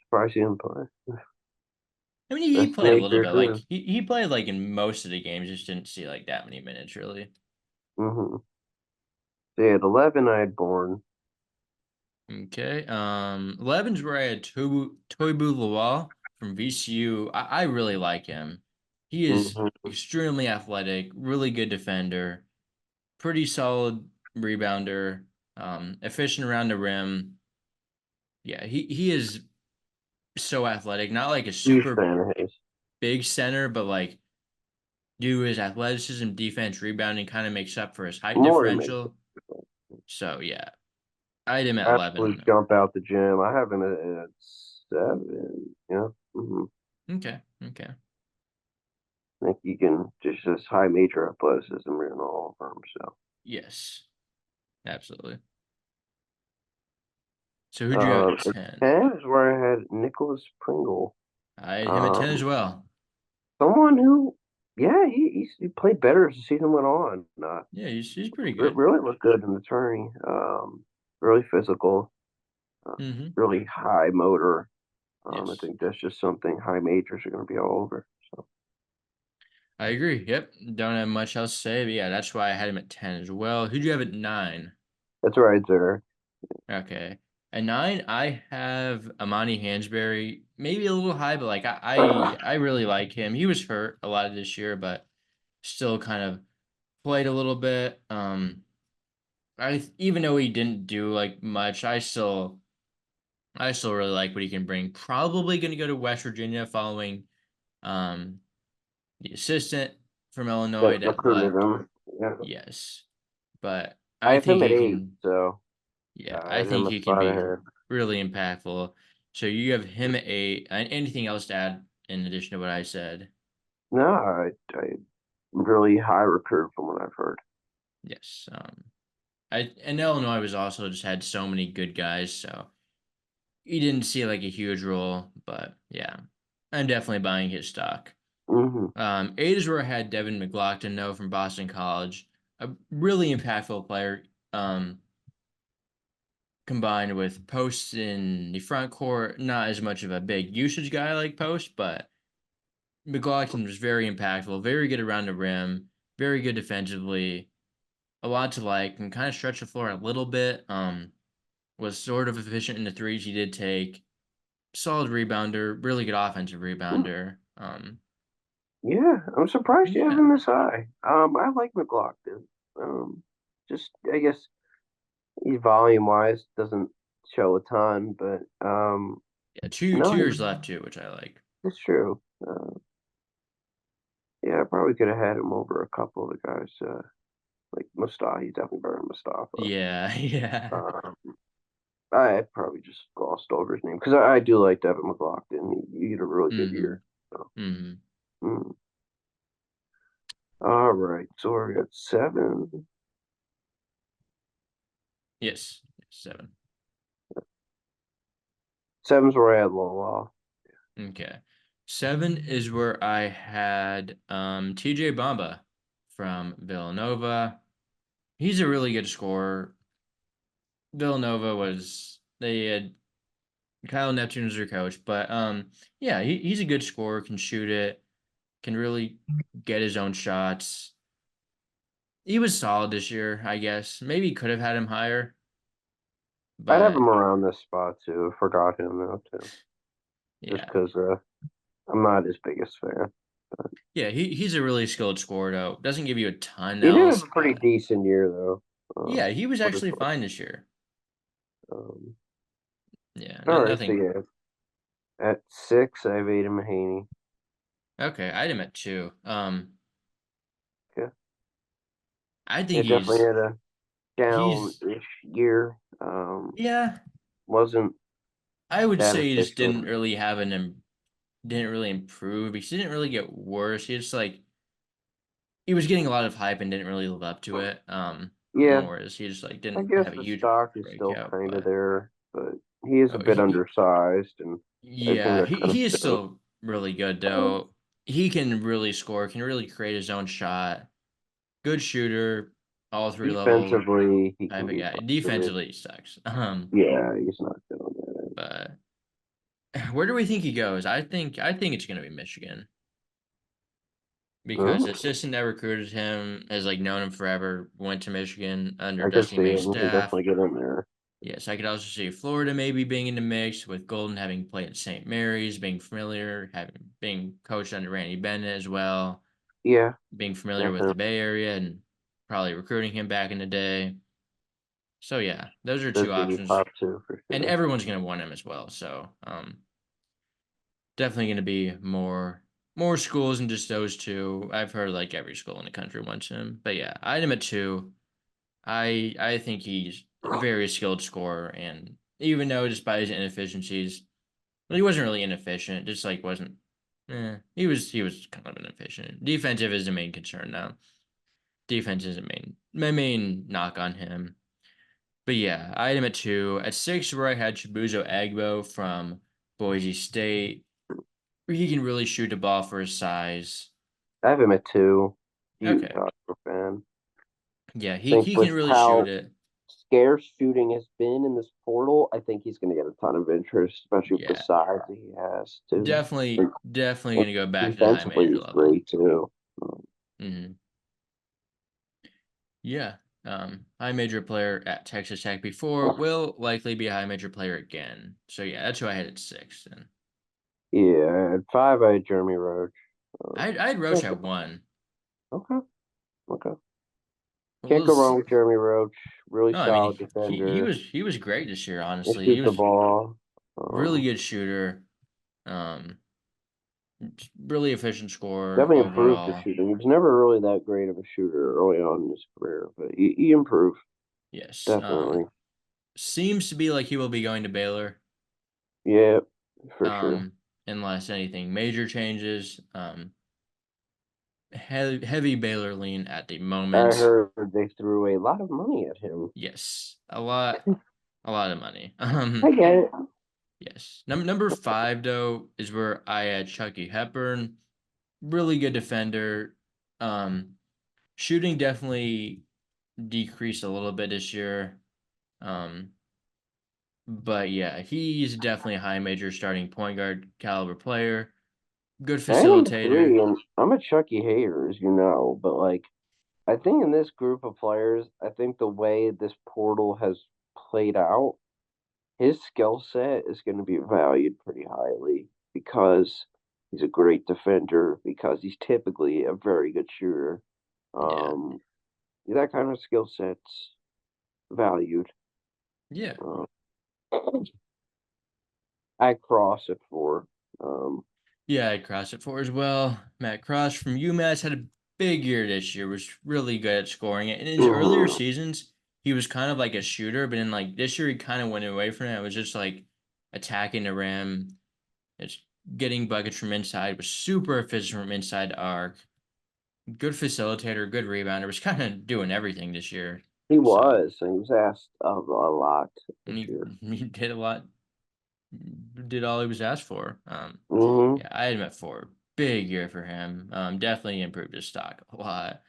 Surprised he didn't play. I mean he Best played a little major bit. Like too. he played like in most of the games, just didn't see like that many minutes really. Mm-hmm. So yeah, at 11 I had born. Okay. 11's where I had Toibu Lawal from VCU. I really like him. He is Mm-hmm. extremely athletic, really good defender, pretty solid rebounder, efficient around the rim. Yeah, he is so athletic. Not like a Huge super fan of his. big center, but like do his athleticism, defense, rebounding kind of makes up for his height More than makes differential. So yeah, I had him at absolute 11. jump out the gym. I have him at 7. Yeah. Mm-hmm. Okay, okay. I think he can just high major athleticism written all over him. So. Yes, absolutely. So who'd you have at At 10? 10 is where I had Nicholas Pringle. I had him at 10 as Um, well. Someone who, yeah, he played better as the season went on. Yeah, he's pretty good. Really looked good in the tourney. Really physical, uh, Mm-hmm. really high motor. I Yes. think that's just something high majors are going to be all over. So, I agree. Yep. Don't have much else to say, but yeah, that's why I had him at 10 as well. Who'd you have at 9? That's right, sir. Okay. At 9, I have Amani Hansberry. Maybe a little high, but like I really like him. He was hurt a lot of this year, but still kind of played a little bit. I even though he didn't do like much, I still really like what he can bring. Probably going to go to West Virginia following um the assistant from Illinois That that recruited left. him. Yeah. Yes, but I I have think him at he 8, can. so Yeah, I I had him think a he can spot be ahead. really impactful. So you have him at 8. And anything else to add in addition to what I said? No, I really high recruit from what I've heard. Yes. And Illinois was also just had so many good guys, so he didn't see like a huge role, but yeah, I'm definitely buying his stock. Hmm. 8 is where I had Devin McLaughlin, though, from Boston College, a really impactful player. Combined with Post in the front court, not as much of a big usage guy like Post, but McLaughlin was very impactful, very good around the rim, very good defensively, a lot to like, and kind of stretch the floor a little bit. Was sort of efficient in the threes he did take. Solid rebounder, really good offensive rebounder. Yeah, I'm surprised you have Yeah, him this high. I like McLaughlin. Um, just I guess he volume wise doesn't show a ton, but yeah, two no, years left too, which I like. it's true. Yeah, I probably could have had him over a couple of the guys. Like Mustafa, he's definitely better than Mustafa. Yeah, yeah. Um, I probably just glossed over his name because I do like Devin McLaughlin. He had a really good Mm-hmm. year. So, Mm-hmm. mm. All right, so we're at 7. Yes, 7. 7's where I had Lola. Okay. 7 is where I had TJ Bamba from Villanova. He's a really good scorer. Villanova was they had Kyle Neptune as their coach, but yeah, he's a good scorer, can shoot it, can really get his own shots. He was solid this year, I guess. Maybe could have had him higher, I'd have him but around this spot too. Forgot him though too, just yeah. because I'm not his biggest fan. Yeah, he's a really skilled scorer though. Doesn't give you a ton He did have else, a pretty but decent year though. yeah, he was What is actually what? fine this year. Um, Yeah, all right, so nothing. yeah, at 6 I have Aidan Mahaney. Okay, I had him at 2. Yeah, I yeah, think definitely had a he's down-ish year. yeah. Wasn't I would that say he just didn't efficient. really didn't really improve. He didn't really get worse. He just like he was getting a lot of hype and didn't really live up to it. Yeah, More as he just like I didn't guess have a the huge stock is still breakout. kind of But there, but he is a oh, bit undersized, and I think yeah, that kind of he is shows. still really good though. He can really score. Can really create his own shot. Good shooter, all 3 level Defensively, he type can of be guy. frustrated. Defensively, he sucks. Yeah, he's not good on that end. But where do we think he goes? I think it's gonna be Michigan because Huh? the assistant that recruited him has like known him forever. Went to Michigan under I could Dusty see May's him. He staff. definitely get in there. Yes, I could also see Florida maybe being in the mix with Golden having played at St. Mary's, being familiar, having being coached under Randy Bennett as well, Yeah, being familiar with the definitely. Bay Area and probably recruiting him back in the day. So yeah, those are Those two could be options, top two for and sure. everyone's gonna want him as well. So definitely gonna be more schools than just those two. I've heard like every school in the country wants him, but yeah, I had him at 2. I think he's a very skilled scorer, and even though despite his inefficiencies, well, he wasn't really inefficient. Just like wasn't. He was kind of inefficient. Defensive is the main concern now. Defense is the main my main knock on him. But yeah, I had him at 2. At 6, where I had Chibuzo Agbo from Boise State. He can really shoot the ball for his size. I have him at 2. Huge Okay. Oscar fan. Yeah, I think he can with really shoot how it. scarce shooting has been in this portal, I think he's going to get a ton of interest, especially with the Yeah. size that he has too. Definitely And, definitely and gonna go back to the high defensively, major he's level. great too. Mm-hmm. Yeah. High major player at Texas Tech before, will likely be a high major player again. So yeah, that's who I had at 6. And Yeah, at 5, I had Jeremy Roach. I had Roach at 1. Okay, okay. Well, Can't go wrong with Jeremy Roach. Really no, I mean solid he defender. was great this year. He Honestly, he shoot the was ball. really good shooter. Um, really efficient scorer Definitely improved the overall. shooting. He was never really that great of a shooter early on in his career, but he improved. Yes. Definitely. Seems to be like he will be going to Baylor. Yeah, for sure. Unless anything major changes. Heavy Baylor lean at the I moment. heard they threw a lot of money at him. Yes, a lot of money. I get it. Yes. Number 5 though is where I had Chucky Hepburn. Really good defender. Shooting definitely decreased a little bit this year. Um, but yeah, he's definitely a high major starting point guard caliber player. Good I number facilitator. 3, and I'm a Chucky hater, as you know, but like I think in this group of players, I think the way this portal has played out, his skill set is going to be valued pretty highly because he's a great defender, because he's typically a very good shooter. Yeah. Um, that kind of skill set's valued. Yeah. Uh, I cross it for. Um, Yeah, I crossed it for as well. Matt Cross from UMass had a big year this year, was really good at scoring it. And in his earlier mhm. seasons, he was kind of like a shooter, but in like this year he kind of went away from it. It was just like attacking the rim. It's getting buckets from inside, was super efficient from inside the arc. Good facilitator, good rebounder, was kind of doing everything this year. He So was, and he was asked of a lot and this year. he did a lot, did all he was asked for. Hmm. Yeah, I had him at 4. Big year for him. Definitely improved his stock a lot.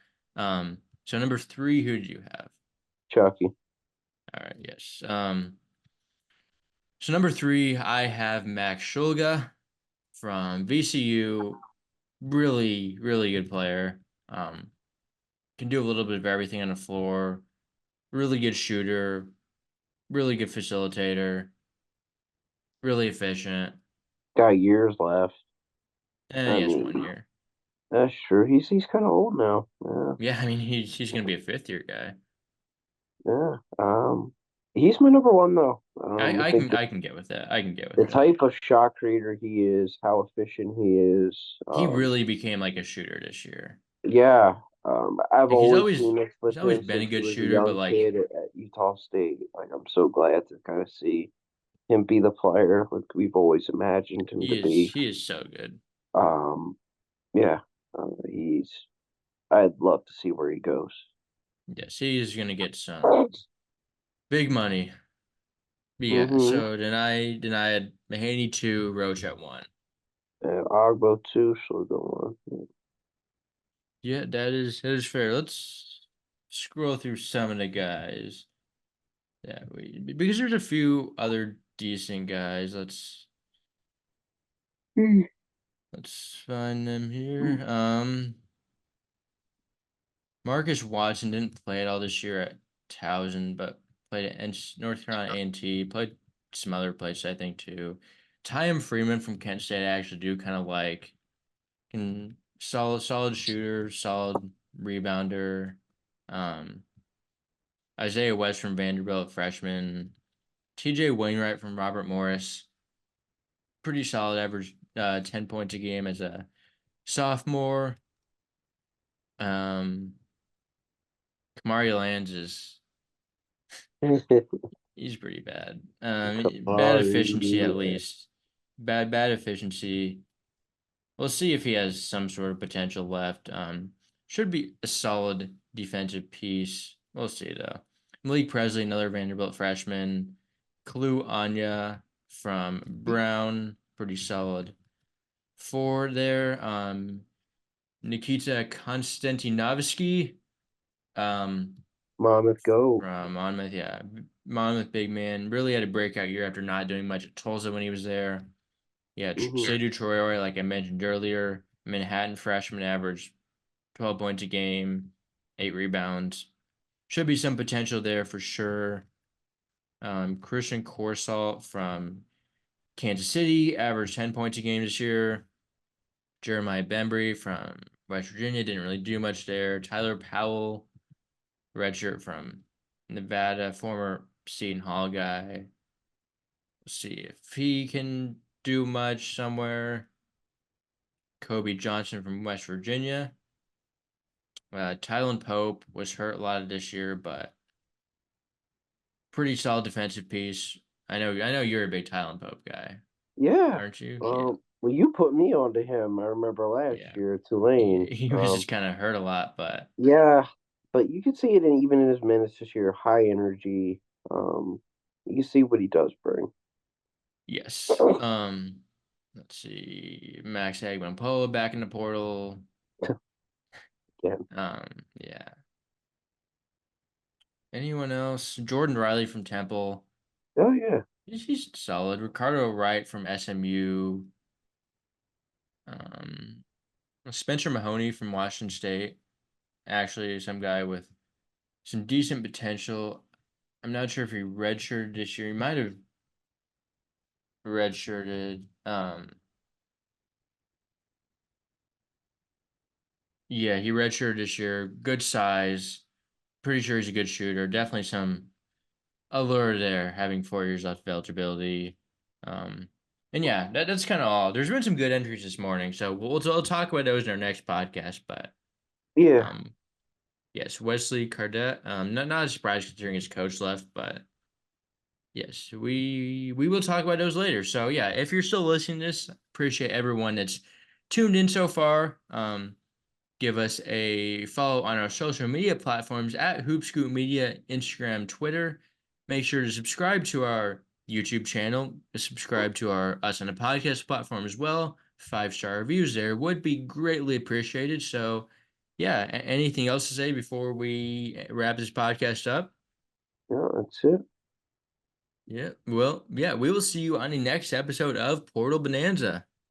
So number 3, who did you have? Chucky. All right, yes. So number 3, I have Max Shulga from VCU. Really, really good player. Can do a little bit of everything on the floor. Really good shooter. Really good facilitator. Really efficient. Got years left. And I he has 1 mean, year. that's true. He's kind of old now. Yeah, Yeah, I mean he's gonna be a 5th year guy. yeah. He's my number 1 though. I think I can get with that. I can get with the that. type of shot creator he is, how efficient he is. He really became like a shooter this year. Yeah. I've Like always seen this he's with always him been a since he good was a shooter, but young like kid at Utah State. Like, I'm so glad to kind of see him be the player like we've always imagined him to be. he is so good. Um, yeah, he's. I'd love to see where he goes. Yes, he's gonna get some big money. But yeah, Mm-hmm. so then I had Mahaney 2, Roach at 1. And Ogbo too. So go on. Yeah, that is fair. Let's scroll through some of the guys that we because there's a few other decent guys. Let's find them here. Marcus Watson didn't play at all this year at Towson, but played at North Carolina A&T. Played some other places, I think, too. Tyam Freeman from Kent State, I actually do kind of like. Can solid shooter, solid rebounder. Um, Isaiah West from Vanderbilt, freshman. TJ Wainwright from Robert Morris, pretty solid average, 10 points a game as a sophomore. Um, Kamari Lands is he's pretty bad. Bad efficiency Kamari. at least. Bad efficiency. We'll see if he has some sort of potential left. Should be a solid defensive piece. We'll see though. Malik Presley, another Vanderbilt freshman. Clue Anya from Brown, pretty solid. 4 there. Nikita Konstantinovsky. Um, Monmouth go. from Monmouth, yeah. Monmouth big man. Really had a breakout year after not doing much at Tulsa when he was there. Yeah, Hmm. Seydou Traore, like I mentioned earlier, Manhattan freshman averaged 12 points a game, 8 rebounds. Should be some potential there for sure. Christian Corsalt from Kansas City averaged 10 points a game this year. Jeremiah Bembry from West Virginia didn't really do much there. Tyler Powell, redshirt from Nevada, former Seton Hall guy. We'll see if he can do much somewhere. Kobe Johnson from West Virginia. Tylen Pope was hurt a lot of this year, but pretty solid defensive piece. I know you're a big Tylen Pope guy, Yeah. aren't you? Yeah. Well, you put me onto him. I remember last Yeah. year at Tulane. He was just kind of hurt a lot, but Yeah, but you can see it even in his minutes this year. High energy. Um, you can see what he does bring. yes. Let's see. Max Agbenpola back in the portal. Yeah. Yeah. Anyone else? Jordan Riley from Temple. Oh yeah. He's solid. Ricardo Wright from SMU. Um, Spencer Mahoney from Washington State. Actually, some guy with some decent potential. I'm not sure if he redshirted this year. He might have redshirted. Yeah, he redshirted this year. Good size. Pretty sure he's a good shooter. Definitely some allure there, having 4 years left of eligibility. Um, and yeah, that's kind of all. There's been some good entries this morning, so we'll talk about those in our next podcast. But Yeah. um, yes, Wesley Cardet. Not a surprise considering his coach left, but yes, we will talk about those later. So yeah, if you're still listening to this, appreciate everyone that's tuned in so far. Give us a follow on our social media platforms at Hoopscoop Media, Instagram, Twitter. Make sure to subscribe to our YouTube channel. Subscribe to us on the podcast platform as well. 5-star reviews there would be greatly appreciated. So, yeah, anything else to say before we wrap this podcast up? Yeah, that's it. Yeah. Well, yeah, we will see you on the next episode of Portal Bonanza.